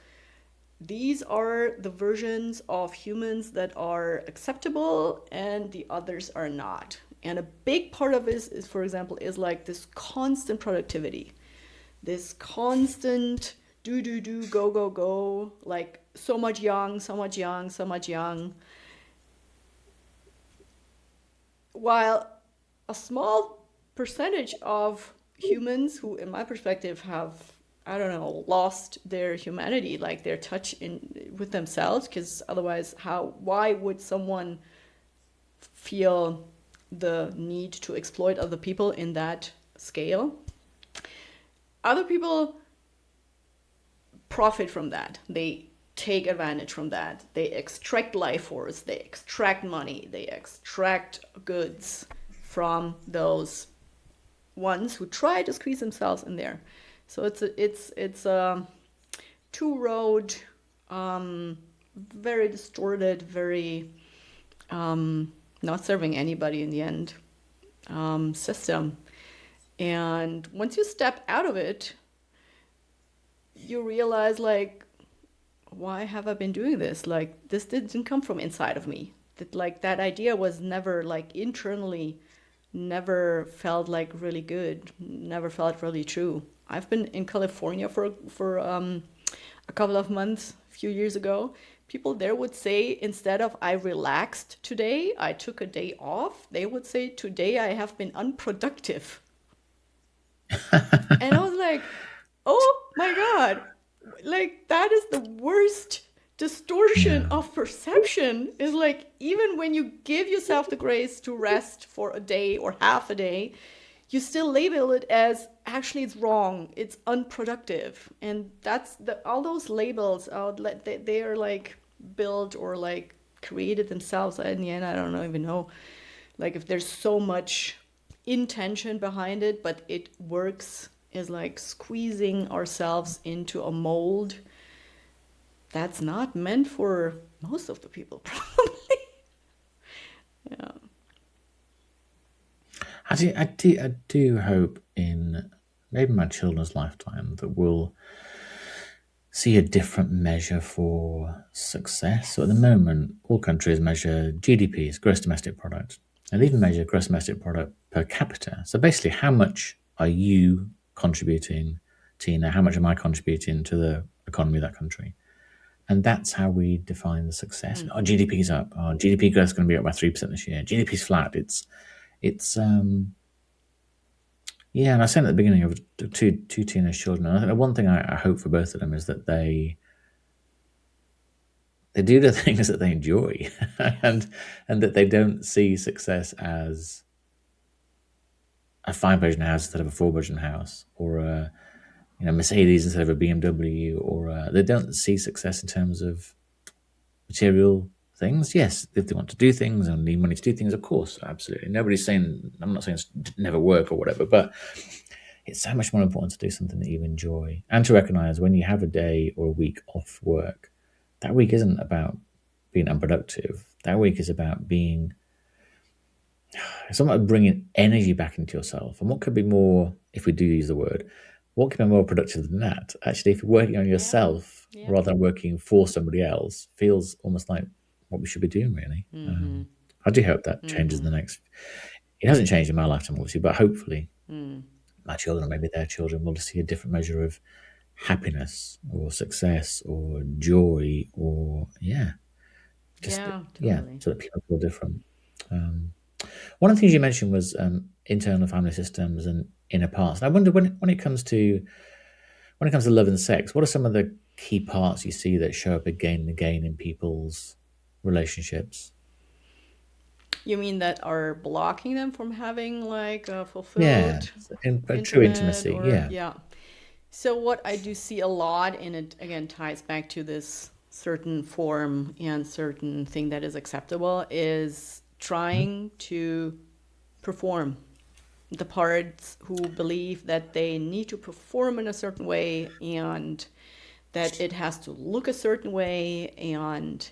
these are the versions of humans that are acceptable and the others are not. And a big part of this is, for example, is like this constant productivity, this constant do, go, like so much young. While a small percentage of humans who, in my perspective, have, I don't know, lost their humanity, like their touch with themselves, because otherwise why would someone feel the need to exploit other people in that scale? Other people profit from that. They take advantage from that. They extract life force, they extract money, they extract goods from those ones who try to squeeze themselves in there. So it's a two-road, very distorted, very not serving anybody in the end system. And once you step out of it, you realize, like, why have I been doing this? Like, this didn't come from inside of me. That idea was never, like, internally, never felt like really good, never felt really true. I've been in California for a couple of months, a few years ago. People there would say, instead of I relaxed today, I took a day off, they would say, today I have been unproductive. And I was like, oh my God, like that is the worst distortion of perception. Is like, even when you give yourself the grace to rest for a day or half a day, you still label it as actually it's wrong, it's unproductive. And that's all those labels they are like built or like created themselves. In the end, I don't even know like if there's so much intention behind it, but it works is like squeezing ourselves into a mold that's not meant for most of the people, probably. Yeah. I do hope in maybe my children's lifetime that we'll see a different measure for success. So at the moment, all countries measure GDPs, gross domestic product, and even measure gross domestic product per capita. So basically, how much are you contributing, Tina? How much am I contributing to the economy of that country? And that's how we define the success. Oh, GDP's up. Oh, GDP growth is going to be up by 3% this year. GDP's flat. Yeah, and I said at the beginning of two teenage children, and I think the one thing I hope for both of them is that they do the things that they enjoy, and that they don't see success as a 5-bedroom house instead of a 4-bedroom house, or a Mercedes instead of a BMW, or they don't see success in terms of material things. Yes, if they want to do things and need money to do things, of course, absolutely. Nobody's saying, I'm not saying it's never work or whatever, but it's so much more important to do something that you enjoy and to recognize when you have a day or a week off work, that week isn't about being unproductive. That week is about it's about bringing energy back into yourself. And what could be more, if we do use the word, what can be more productive than that? Actually, if you're working on yourself rather than working for somebody else, feels almost like what we should be doing, really. I do hope that changes in the next. It hasn't changed in my lifetime, obviously, but hopefully my children, or maybe their children, will see a different measure of happiness or success or joy or Yeah, totally. so that people feel different. One of the things you mentioned was internal family systems and inner parts. And I wonder when it comes to love and sex, what are some of the key parts you see that show up again and again in people's relationships? You mean that are blocking them from having like a Yeah, fulfilled, true intimate, intimacy. or Yeah. yeah. So what I do see a lot, and it again ties back to this certain form and certain thing that is acceptable, is Mhm. trying to perform. The parts who believe that they need to perform in a certain way and that it has to look a certain way, and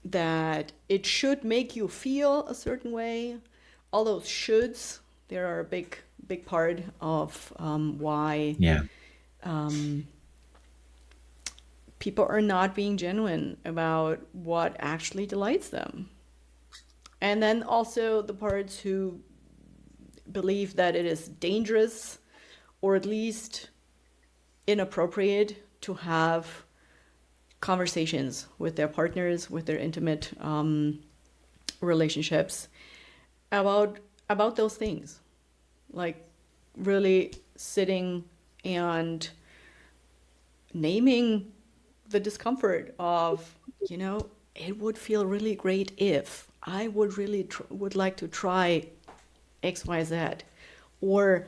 that it should make you feel a certain way. All those shoulds, they are a big part of why Yeah. people are not being genuine about what actually delights them. And then also the parts who believe that it is dangerous or at least inappropriate to have conversations with their partners, with their intimate relationships about those things, like really sitting and naming the discomfort of, it would feel really great if I would really would like to try XYZ, or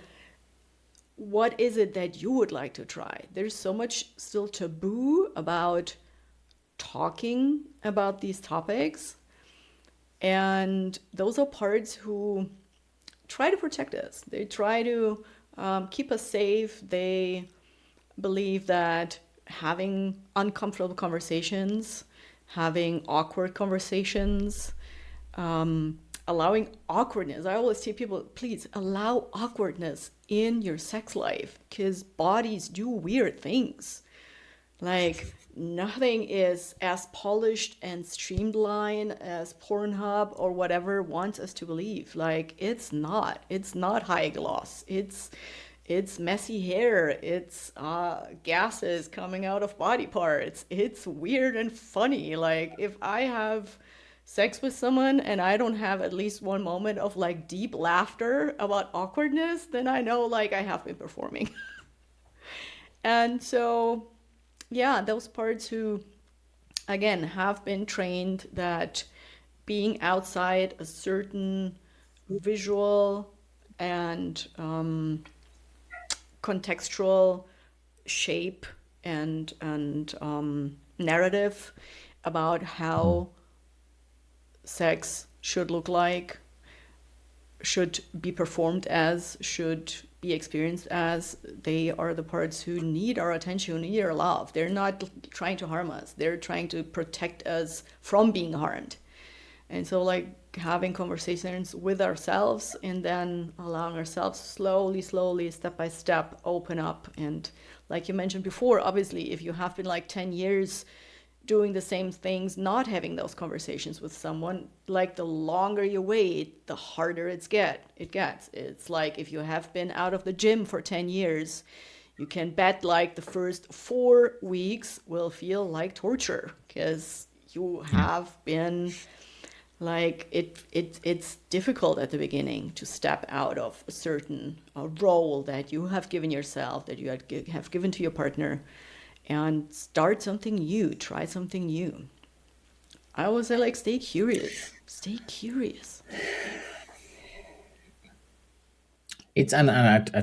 what is it that you would like to try? There's so much still taboo about talking about these topics, and those are parts who try to protect us. They try to keep us safe. They believe that having uncomfortable conversations, having awkward conversations, allowing awkwardness. I always tell people, please allow awkwardness in your sex life, because bodies do weird things. Like, nothing is as polished and streamlined as Pornhub or whatever wants us to believe. Like, it's not. It's not high gloss. It's messy hair. It's gases coming out of body parts. It's weird and funny. Like, if I have sex with someone and I don't have at least one moment of like deep laughter about awkwardness, then I know like I have been performing. And so, yeah, those parts who, again, have been trained that being outside a certain visual and contextual shape and narrative about how sex should look like, should be performed as, should be experienced as, they are the parts who need our attention, who need our love. They're not trying to harm us. They're trying to protect us from being harmed. And so, like, having conversations with ourselves and then allowing ourselves slowly, step by step, open up. And like you mentioned before, obviously, if you have been like 10 years doing the same things, not having those conversations with someone, like the longer you wait, the harder it gets. It's like if you have been out of the gym for 10 years, you can bet like the first 4 weeks will feel like torture, because you Yeah. have been like it's difficult at the beginning to step out of a certain role that you have given yourself, that you have given to your partner, and start something new, try something new. I always say, like, stay curious. Stay curious. I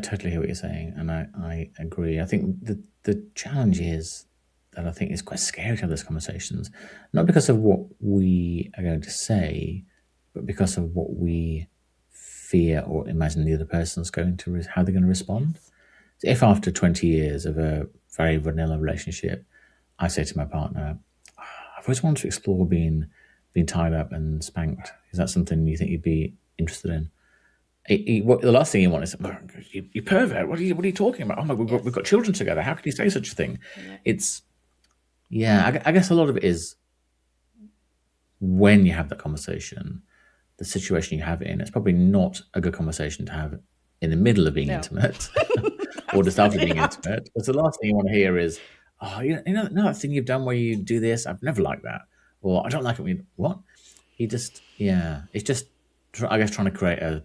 totally hear what you're saying, and I agree. I think the challenge is that I think it's quite scary to have those conversations, not because of what we are going to say, but because of what we fear or imagine the other person's going to how they're going to respond. Yes. So if after 20 years of a very vanilla relationship, I say to my partner, I've always wanted to explore being tied up and spanked. Is that something you think you'd be interested in? The last thing you want is, you pervert. What are you talking about? Oh my, we've Yes. got children together. How can you say such a thing? Yeah. It's I guess a lot of it is when you have that conversation. the situation you have it in, it's probably not a good conversation to have in the middle of being intimate or just after being intimate. Because the last thing you want to hear is, oh, you know that thing you've done where you do this? I've never liked that. Or I don't like it when you, what? It's just, I guess, trying to create an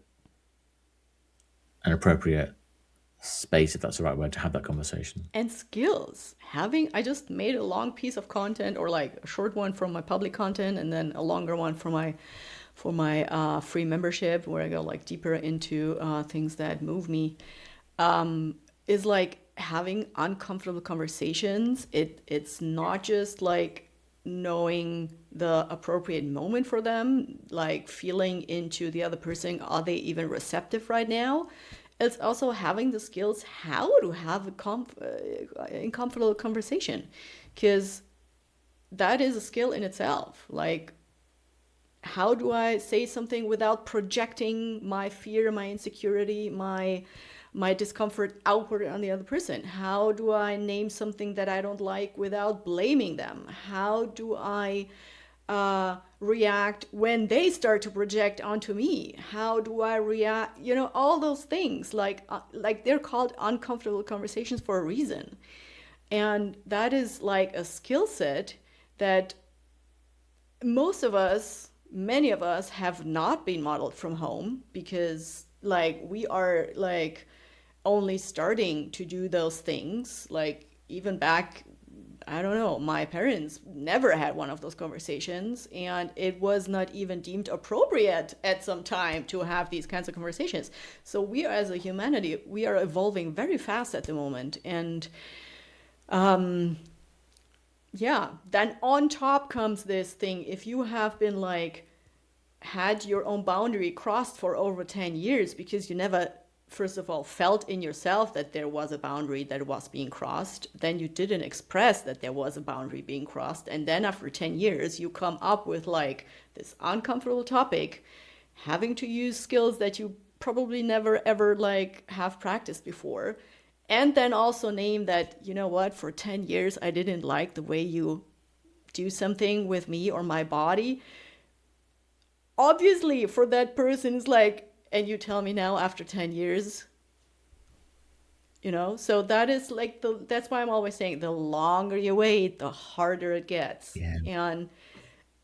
appropriate space, if that's the right word, to have that conversation. And skills. I just made a long piece of content, or like a short one from my public content, and then a longer one for my free membership, where I go like deeper into things that move me. Is like having uncomfortable conversations. It's not just like knowing the appropriate moment for them, like feeling into the other person. Are they even receptive right now? It's also having the skills how to have a uncomfortable conversation, because that is a skill in itself. Like, how do I say something without projecting my fear, my insecurity, my discomfort outward on the other person? How do I name something that I don't like without blaming them? How do I react when they start to project onto me? How do I react? All those things, like they're called uncomfortable conversations for a reason. And that is like a skill set that many of us have not been modeled from home, because like we are like only starting to do those things. Like even back, I don't know, my parents never had one of those conversations, and it was not even deemed appropriate at some time to have these kinds of conversations. So we as a humanity, we are evolving very fast at the moment. And then on top comes this thing. If you have been like had your own boundary crossed for over 10 years because you never, first of all, felt in yourself that there was a boundary that was being crossed, then you didn't express that there was a boundary being crossed, and then after 10 years you come up with like this uncomfortable topic, having to use skills that you probably never ever like have practiced before, and then also name that, you know what, for 10 years I didn't like the way you do something with me or my body. Obviously for that person is like, and you tell me now after 10 years, so that is like that's why I'm always saying the longer you wait, the harder it gets. Yeah. And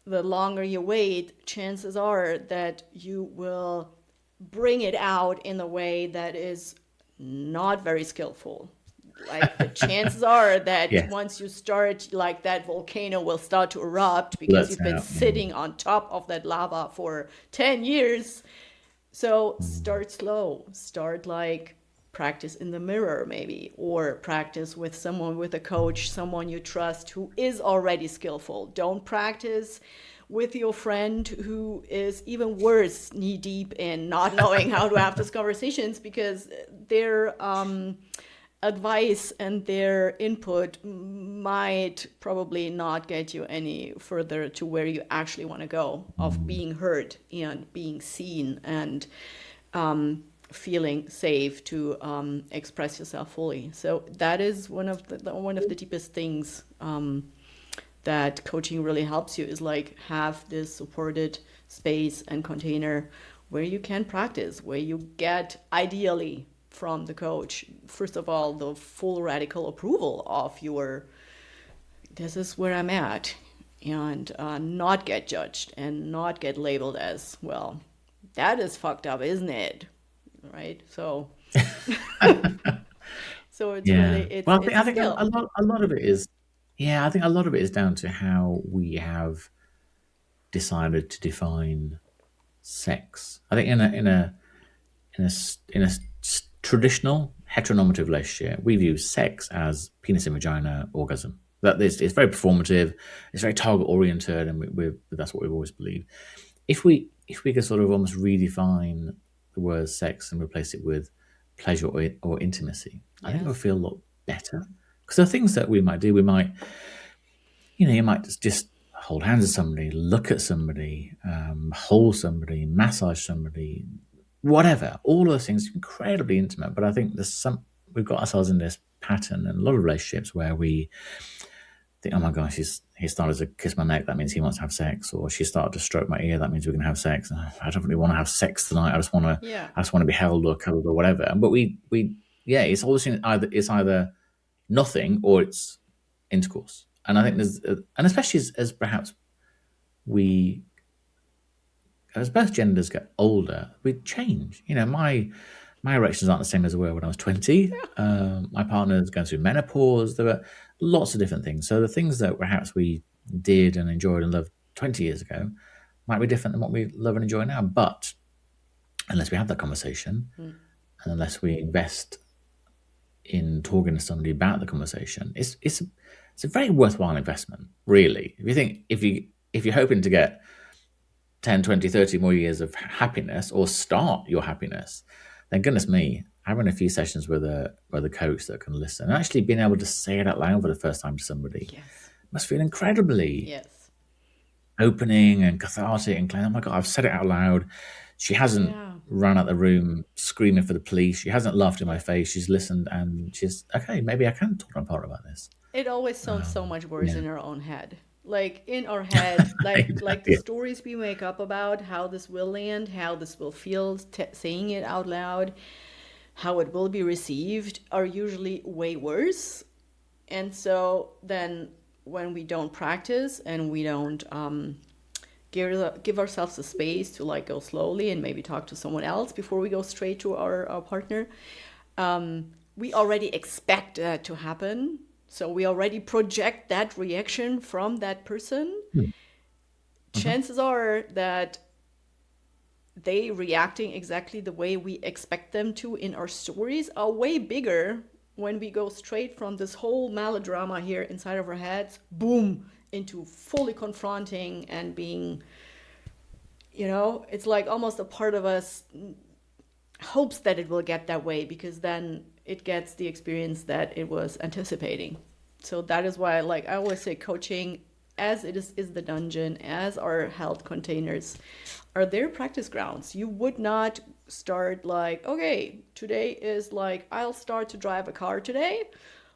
the longer you wait, chances are that you will bring it out in a way that is not very skillful. Like the chances are that Yes. once you start, like that volcano will start to erupt because you've been sitting on top of that lava for 10 years. So start slow. Start like practice in the mirror maybe, or practice with someone, with a coach, someone you trust who is already skillful. Don't practice with your friend who is even worse, knee deep in not knowing how to have those conversations, because their advice and their input might probably not get you any further to where you actually want to go, of being heard and being seen and feeling safe to express yourself fully. So that is one of the deepest things that coaching really helps you, is like have this supported space and container where you can practice, where you get, ideally from the coach, first of all, the full radical approval of this is where I'm at, and not get judged and not get labeled as, well, that is fucked up, isn't it? Right? So so it's really, well, I think a lot of it is, I think a lot of it is down to how we have decided to define sex. I think in a traditional heteronormative relationship, we view sex as penis and vagina orgasm. That it's very performative, it's very target oriented, and that's what we've always believed. If we could sort of almost redefine the word sex and replace it with pleasure or intimacy, I think it would feel a lot better. Because there are things that we might do. We might, you might just hold hands with somebody, look at somebody, hold somebody, massage somebody, whatever. All those things are incredibly intimate. But I think we've got ourselves in this pattern in a lot of relationships where we think, oh my gosh, he started to kiss my neck, that means he wants to have sex, or she started to stroke my ear, that means we're going to have sex. I don't really want to have sex tonight. I just want to be held or cuddled or whatever. But it's always either nothing or it's intercourse. And I think and especially as perhaps as both genders get older, we change. My erections aren't the same as they were when I was 20. My partner's going through menopause. There were lots of different things. So the things that perhaps we did and enjoyed and loved 20 years ago might be different than what we love and enjoy now. But unless we have that conversation, and unless we invest in talking to somebody about the conversation, it's a very worthwhile investment, really. If you're hoping to get 10, 20, 30 more years of happiness or start your happiness, then goodness me, having a few sessions with a coach that can listen and actually being able to say it out loud for the first time to somebody must feel incredibly opening and cathartic and oh my God, I've said it out loud. She hasn't run out the room screaming for the police. She hasn't laughed in my face. She's listened and she's, okay, maybe I can talk to my partner about this. It always sounds so much worse in our own head. Like in our head, like the stories we make up about how this will land, how this will feel, saying it out loud, how it will be received are usually way worse. And so then when we don't practice and we don't give ourselves the space to like go slowly and maybe talk to someone else before we go straight to our partner, we already expect that to happen. So we already project that reaction from that person. Chances are that they reacting exactly the way we expect them to in our stories are way bigger when we go straight from this whole melodrama here inside of our heads, boom, into fully confronting and being, it's like almost a part of us hopes that it will get that way because then it gets the experience that it was anticipating. So that is why, like I always say, coaching, as it is the dungeon, as our health containers, are their practice grounds. You would not start like, okay, today is like, I'll start to drive a car today.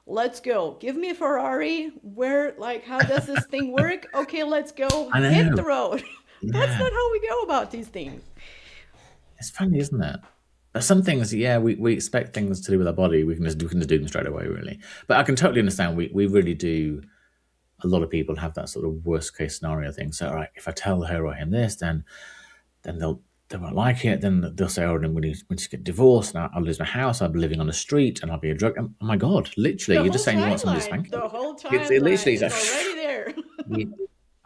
Let's go. Give me a Ferrari. How does this thing work? Okay, let's go. Hit the road. That's not how we go about these things. It's funny, isn't it? Some things, we expect things to do with our body. We can just do them straight away, really. But I can totally understand. We really do. A lot of people have that sort of worst case scenario thing. So, all right, if I tell her or him this, then they won't like it. Then they'll say, oh, then we need to get divorced. And I'll lose my house. I'll be living on the street, and I'll be a drug. Oh my God! Literally, you're just saying you want somebody to spank you. The whole time, it's literally is already there.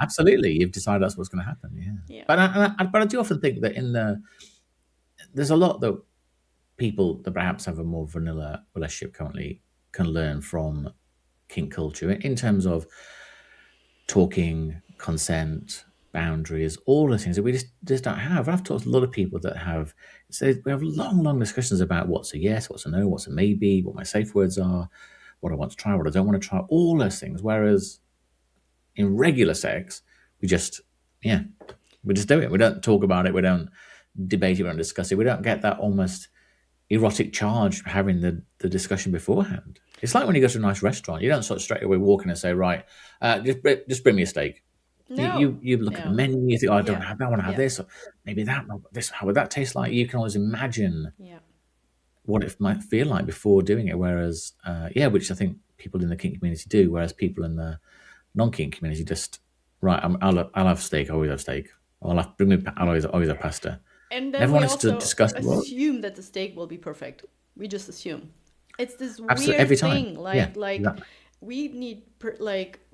Absolutely, you've decided that's what's going to happen. Yeah. But I do often think that there's a lot that people that perhaps have a more vanilla relationship currently can learn from kink culture in terms of talking, consent, boundaries, all the things that we just don't have. I've talked to a lot of people that have said we have long discussions about what's a yes, what's a no, what's a maybe, what my safe words are, what I want to try, what I don't want to try, all those things. Whereas in regular sex, we just do it. We don't talk about it. We don't debate it. We don't discuss it. We don't get that almost erotic charge for having the discussion beforehand. It's like when you go to a nice restaurant, you don't sort of straight away walk in and say, right, just bring me a steak. No, you look at the menu, you think, oh, I don't want to have this, or maybe that, this, how would that taste like? You can always imagine what it might feel like before doing it. Whereas, which I think people in the kink community do, whereas people in the non-kink community just, right, I'll have steak, I'll always have steak. I'll always have pasta. And then everyone we also assume that the steak will be perfect. We just assume. It's this weird every time. Thing. We need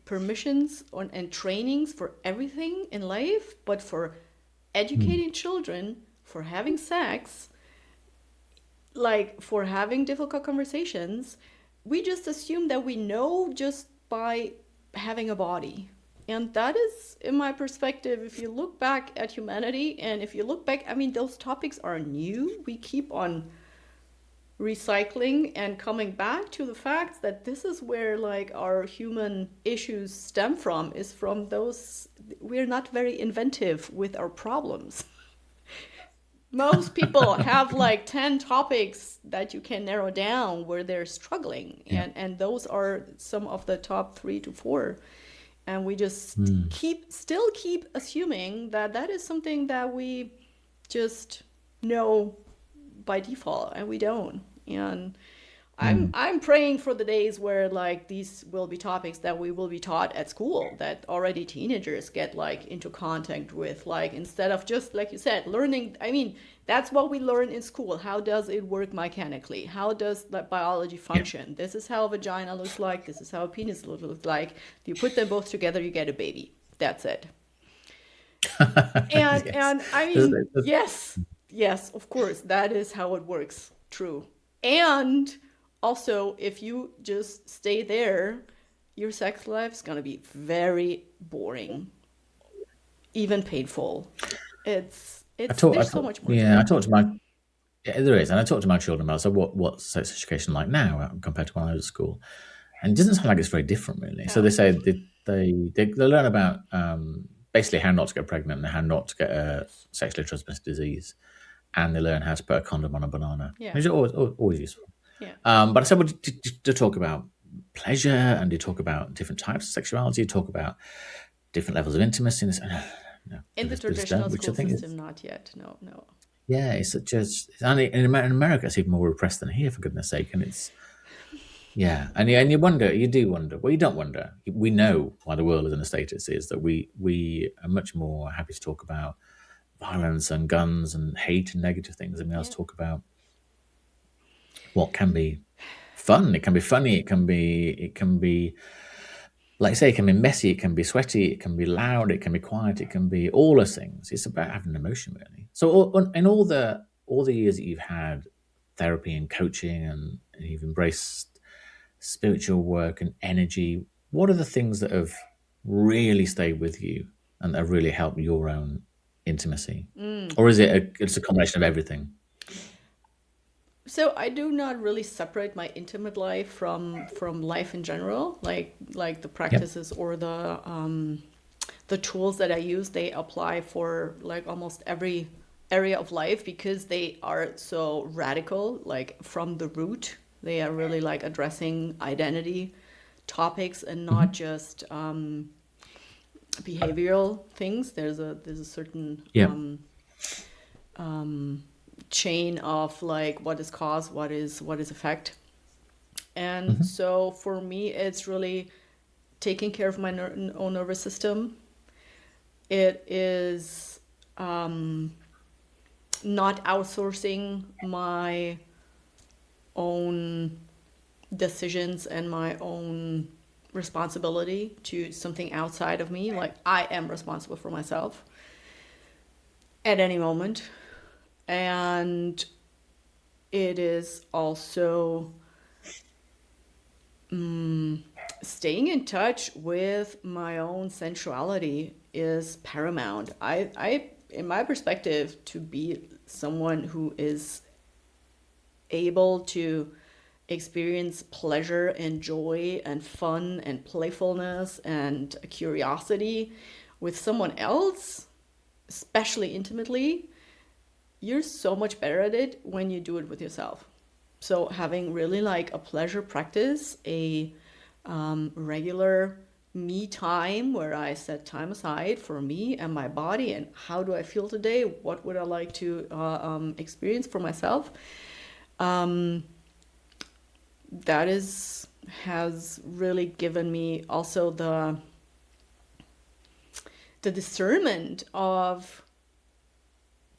permissions and trainings for everything in life, but for educating children, for having sex, for having difficult conversations, we just assume that we know just by having a body. And that is, in my perspective, if you look back at humanity, and if you look back, those topics are new. We keep on recycling and coming back to the facts that this is where our human issues stem from, is from those, we're not very inventive with our problems. Most people have 10 topics that you can narrow down where they're struggling. And those are some of the top 3 to 4. And we just still keep assuming that that is something that we just know by default, and we don't. And I'm praying for the days where like these will be topics that we will be taught at school, that already teenagers get like into contact with, like, instead of just like you said learning. I mean, that's what we learn in school. How does it work mechanically? How does the biology function? This is how a vagina looks like. This is how a penis looks like. You put them both together, you get a baby. That's it. And Yes. and I mean, yes, of course, that is how it works. True. And also, if you just stay there, your sex life is gonna be very boring, even painful. There's so much more to Yeah, I it. talked to my there is, and I talk to my children about, so what's sex education like now compared to when I was at school, and it doesn't sound like it's very different really. So Yeah. they say they learn about basically how not to get pregnant and how not to get a sexually transmitted disease, and they learn how to put a condom on a banana, Yeah. which is always useful. Yeah. But I said, well, to talk about pleasure, and to talk about different types of sexuality, talk about different levels of intimacy, and no, In the bit of traditional which I school think is, system, not yet. No, no. yeah, it's just, in America, it's even more repressed than here, for goodness sake. And it's, yeah. And you wonder, you do wonder. Well, you don't wonder. We know why the world is in the state it is, that we are much more happy to talk about violence and guns and hate and negative things than we are to talk about what can be fun. It can be funny. It can be, like I say, it can be messy. It can be sweaty. It can be loud. It can be quiet. It can be all those things. It's about having emotion, really. So, in all the years that you've had therapy and coaching, and you've embraced spiritual work and energy, what are the things that have really stayed with you and that have really helped your own intimacy? Or is it it's a combination of everything? So I do not really separate my intimate life from life in general, like the Yep. practices or the tools that I use. They apply for like almost every area of life because they are so radical, like from the root. They are really like addressing identity topics and not just behavioral things. There's a certain Yep. chain of like what is cause, what is effect. And so for me, it's really taking care of my own nervous system. It is not outsourcing my own decisions and my own responsibility to something outside of me. Like, I am responsible for myself at any moment. And it is also staying in touch with my own sensuality is paramount. I, in my perspective, to be someone who is able to experience pleasure and joy and fun and playfulness and curiosity with someone else, especially intimately, you're so much better at it when you do it with yourself. So having really like a pleasure practice, a regular me time where I set time aside for me and my body and how do I feel today? What would I like to experience for myself? That has really given me also the discernment of,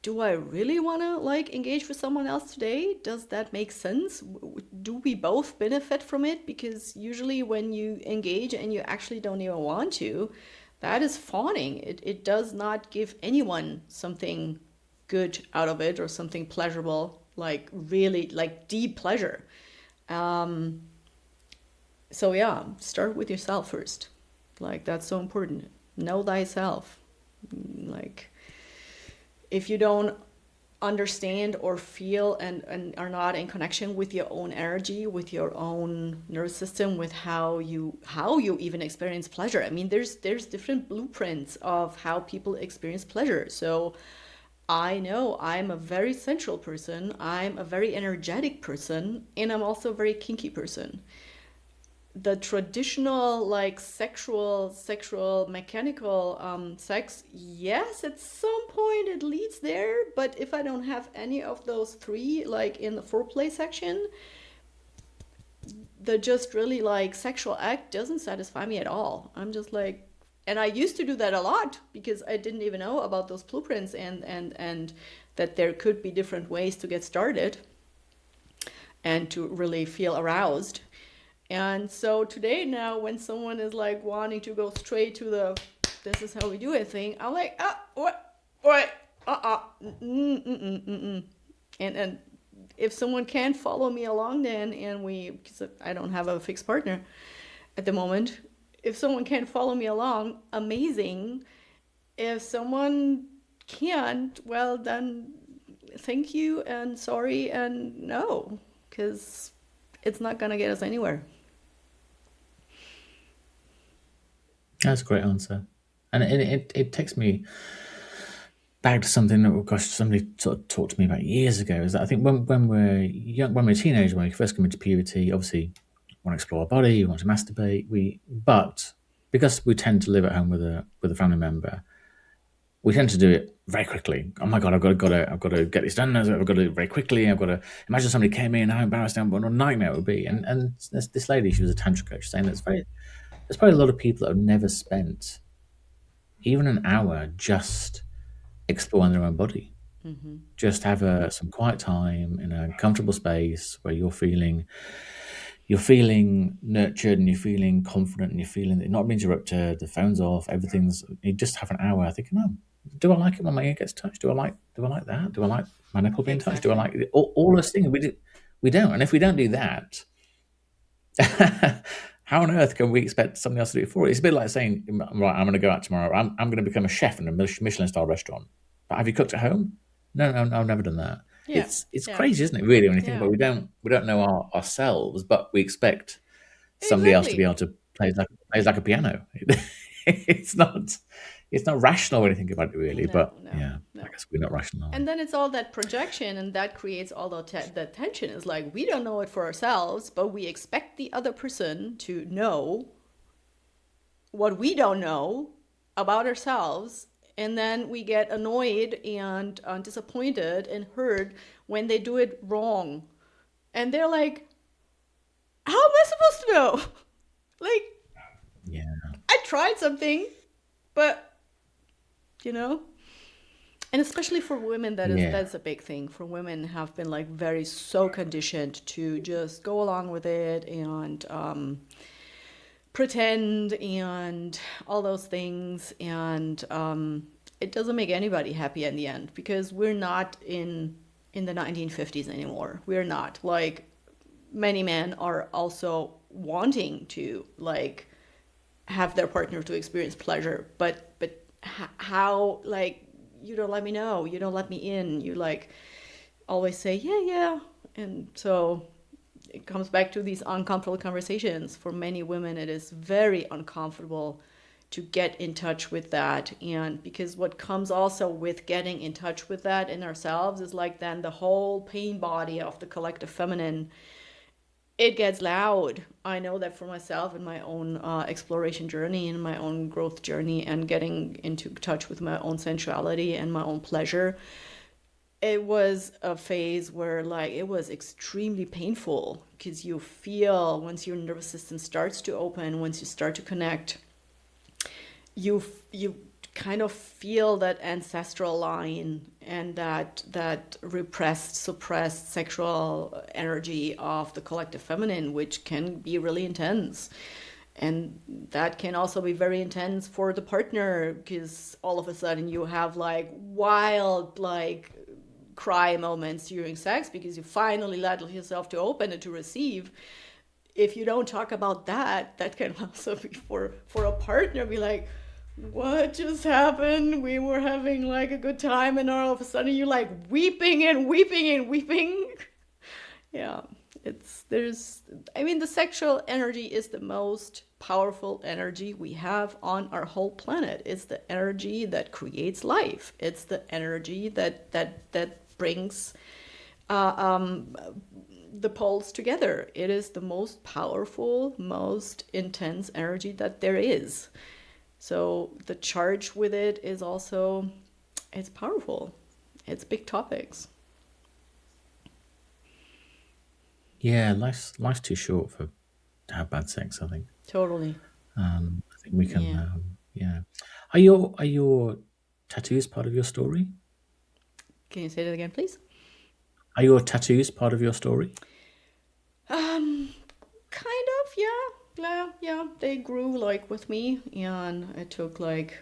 do I really want to like engage with someone else today? Does that make sense? Do we both benefit from it? Because usually when you engage and you actually don't even want to, that is fawning. It does not give anyone something good out of it or something pleasurable, like really like deep pleasure. So yeah, start with yourself first. Like, that's so important. Know thyself. Like, if you don't understand or feel and are not in connection with your own energy, with your own nervous system, with how you even experience pleasure. I mean, there's different blueprints of how people experience pleasure. So I know I'm a very sensual person, I'm a very energetic person, and I'm also a very kinky person. the traditional like sexual mechanical sex, yes, at some point it leads there, but if I don't have any of those three like in the foreplay section, the just really like sexual act doesn't satisfy me at all. I'm just like, and I used to do that a lot because I didn't even know about those blueprints and that there could be different ways to get started and to really feel aroused. And so today now when someone is like wanting to go straight to the this is how we do it thing, I'm like, what, and if someone can follow me along then, and because I don't have a fixed partner at the moment, if someone can follow me along, amazing. If someone can't, well then thank you and sorry and no, because it's not gonna get us anywhere. That's a great answer. And it takes me back to something that, gosh, somebody sort of talked to me about years ago, is that I think when we're young, when we're teenagers, when we first come into puberty, obviously we want to explore our body, we want to masturbate, but because we tend to live at home with a family member, we tend to do it very quickly. Oh my God, I've got to get this done. I've got to do it very quickly. I've got to imagine somebody came in, how embarrassed what a nightmare it would be. And this lady, she was a tantra coach, saying there's probably a lot of people that have never spent even an hour just exploring their own body. Just have some quiet time in a comfortable space where you're feeling nurtured and you're feeling confident and you're feeling not being interrupted. The phone's off. You just have an hour thinking, oh, do I like it when my ear gets touched? Do I like that? Do I like my nipple being touched? Do I like all those things? We don't. And if we don't do that, how on earth can we expect somebody else to do it for us? It's a bit like saying, right, I'm going to go out tomorrow. I'm going to become a chef in a Michelin-star restaurant. But have you cooked at home? No, I've never done that. Yeah. It's crazy, isn't it? Really, when you think about it, we don't know ourselves, but we expect somebody else to be able to play like a piano. It's not rational when you think about it, really. I guess we're not rational. And then it's all that projection, and that creates all the tension. Is like we don't know it for ourselves, but we expect the other person to know what we don't know about ourselves. And then we get annoyed and disappointed and hurt when they do it wrong. And they're like, how am I supposed to know? Like, yeah, I tried something, but, and especially for women, that's a big thing. For women have been like so conditioned to just go along with it and pretend and all those things, and it doesn't make anybody happy in the end, because we're not in the 1950s anymore. We're not. Like, many men are also wanting to like have their partner to experience pleasure, but how, like, you don't let me know, you don't let me in, you like always say yeah, and so it comes back to these uncomfortable conversations. For many women, it is very uncomfortable to get in touch with that. And because what comes also with getting in touch with that in ourselves is like then the whole pain body of the collective feminine, it gets loud. I know that for myself in my own exploration journey and my own growth journey and getting into touch with my own sensuality and my own pleasure, it was a phase where like it was extremely painful, because you feel, once your nervous system starts to open, once you start to connect, you kind of feel that ancestral line and that repressed, suppressed sexual energy of the collective feminine, which can be really intense. And that can also be very intense for the partner, because all of a sudden you have like wild, like, cry moments during sex because you finally let yourself to open and to receive. If you don't talk about that, that can also be for a partner, be like, what just happened? We were having like a good time and all of a sudden you're like weeping and weeping and weeping. Yeah, the sexual energy is the most powerful energy we have on our whole planet. It's the energy that creates life. It's the energy that brings the poles together. It is the most powerful, most intense energy that there is. So the charge with it is also, it's powerful. It's big topics. Yeah, life's too short to have bad sex, I think. Totally. I think we can. Yeah. Yeah. Are your tattoos part of your story? Can you say that again, please? Are your tattoos part of your story? Kind of, yeah. They grew like with me, and it took like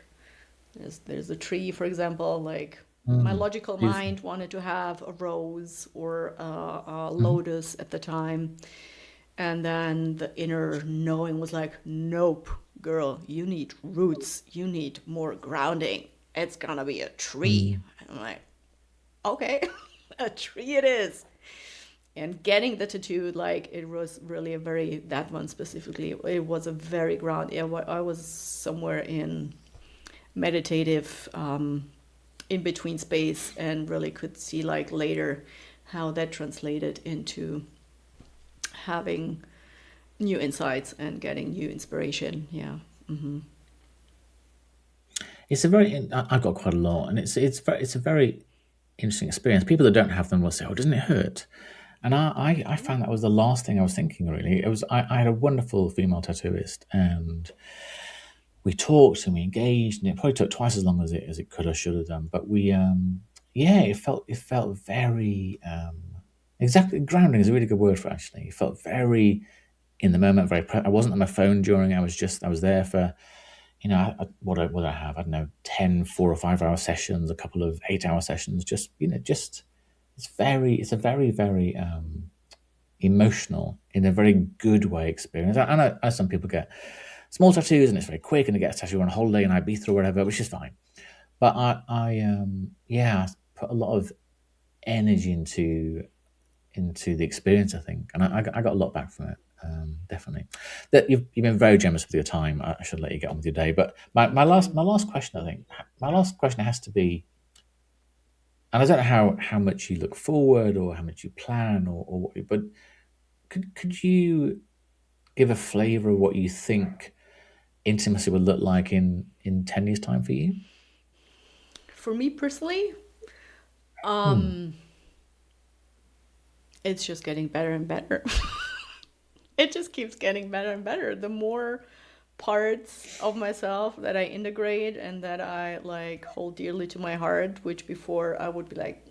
there's a tree, for example. Like my logical Beautiful. mind wanted to have a rose or a Mhm. lotus at the time, and then the inner knowing was like, nope, girl, you need roots. You need more grounding. It's gonna be a tree. Mm. And I'm like, okay, a tree it is. And getting the tattoo, like, it was really a very, that one specifically, it was a very ground. Yeah, I was somewhere in meditative, in between space, and really could see like later how that translated into having new insights and getting new inspiration. Yeah. It's a very. I've got quite a lot, and it's a very interesting experience. People that don't have them will say, "Oh, doesn't it hurt?" And I found that was the last thing I was thinking. Really, it was. I had a wonderful female tattooist, and we talked and we engaged, and it probably took twice as long as it could or should have done. But we, yeah, it felt very exactly. Grounding is a really good word for it, actually. It felt very in the moment. I wasn't on my phone during. I was there for. What I have, I don't know, 10 4 or 5 hour sessions, a couple of 8-hour sessions, it's a very, very emotional, in a very good way experience. I know some people get small tattoos and it's very quick, and they get a tattoo on holiday in Ibiza or whatever, which is fine. But I put a lot of energy into the experience, I think, and I got a lot back from it. Definitely. That you've been very generous with your time. I should let you get on with your day. But my last question, I think, my last question has to be, and I don't know how much you look forward or how much you plan or what, but could you give a flavour of what you think intimacy would look like in 10 years' time for you? For me personally, Hmm. it's just getting better and better. It just keeps getting better and better. The more parts of myself that I integrate and that I like hold dearly to my heart, which before I would be like,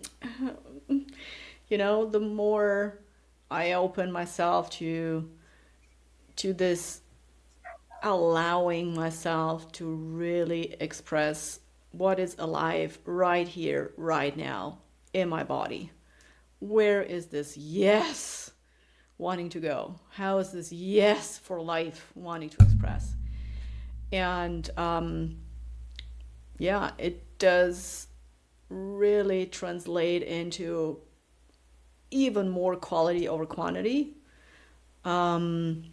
the more I open myself to this, allowing myself to really express what is alive right here, right now in my body. Where is this yes wanting to go? How is this yes for life wanting to express? And yeah, it does really translate into even more quality over quantity. And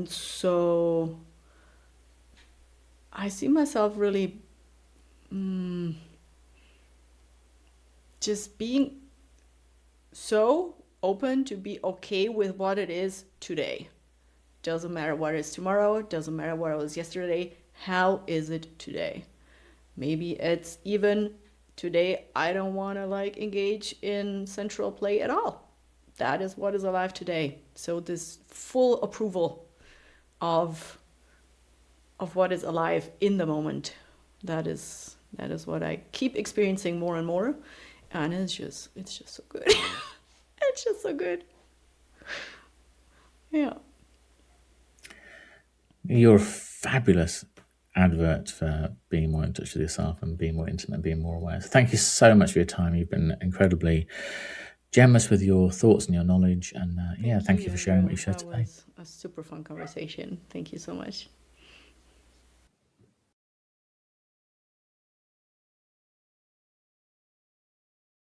so I see myself really just being so open to be okay with what it is today. Doesn't matter what it is tomorrow, doesn't matter what it was yesterday. How is it today? Maybe it's even today I don't want to like engage in sensual play at all. That is what is alive today. So this full approval of what is alive in the moment. That is what I keep experiencing more and more, and it's just so good. It's just so good. Yeah. You're a fabulous advert for being more in touch with yourself and being more intimate and being more aware. So thank you so much for your time. You've been incredibly generous with your thoughts and your knowledge. And thank you for sharing what you shared That today. was a super fun conversation. Thank you so much.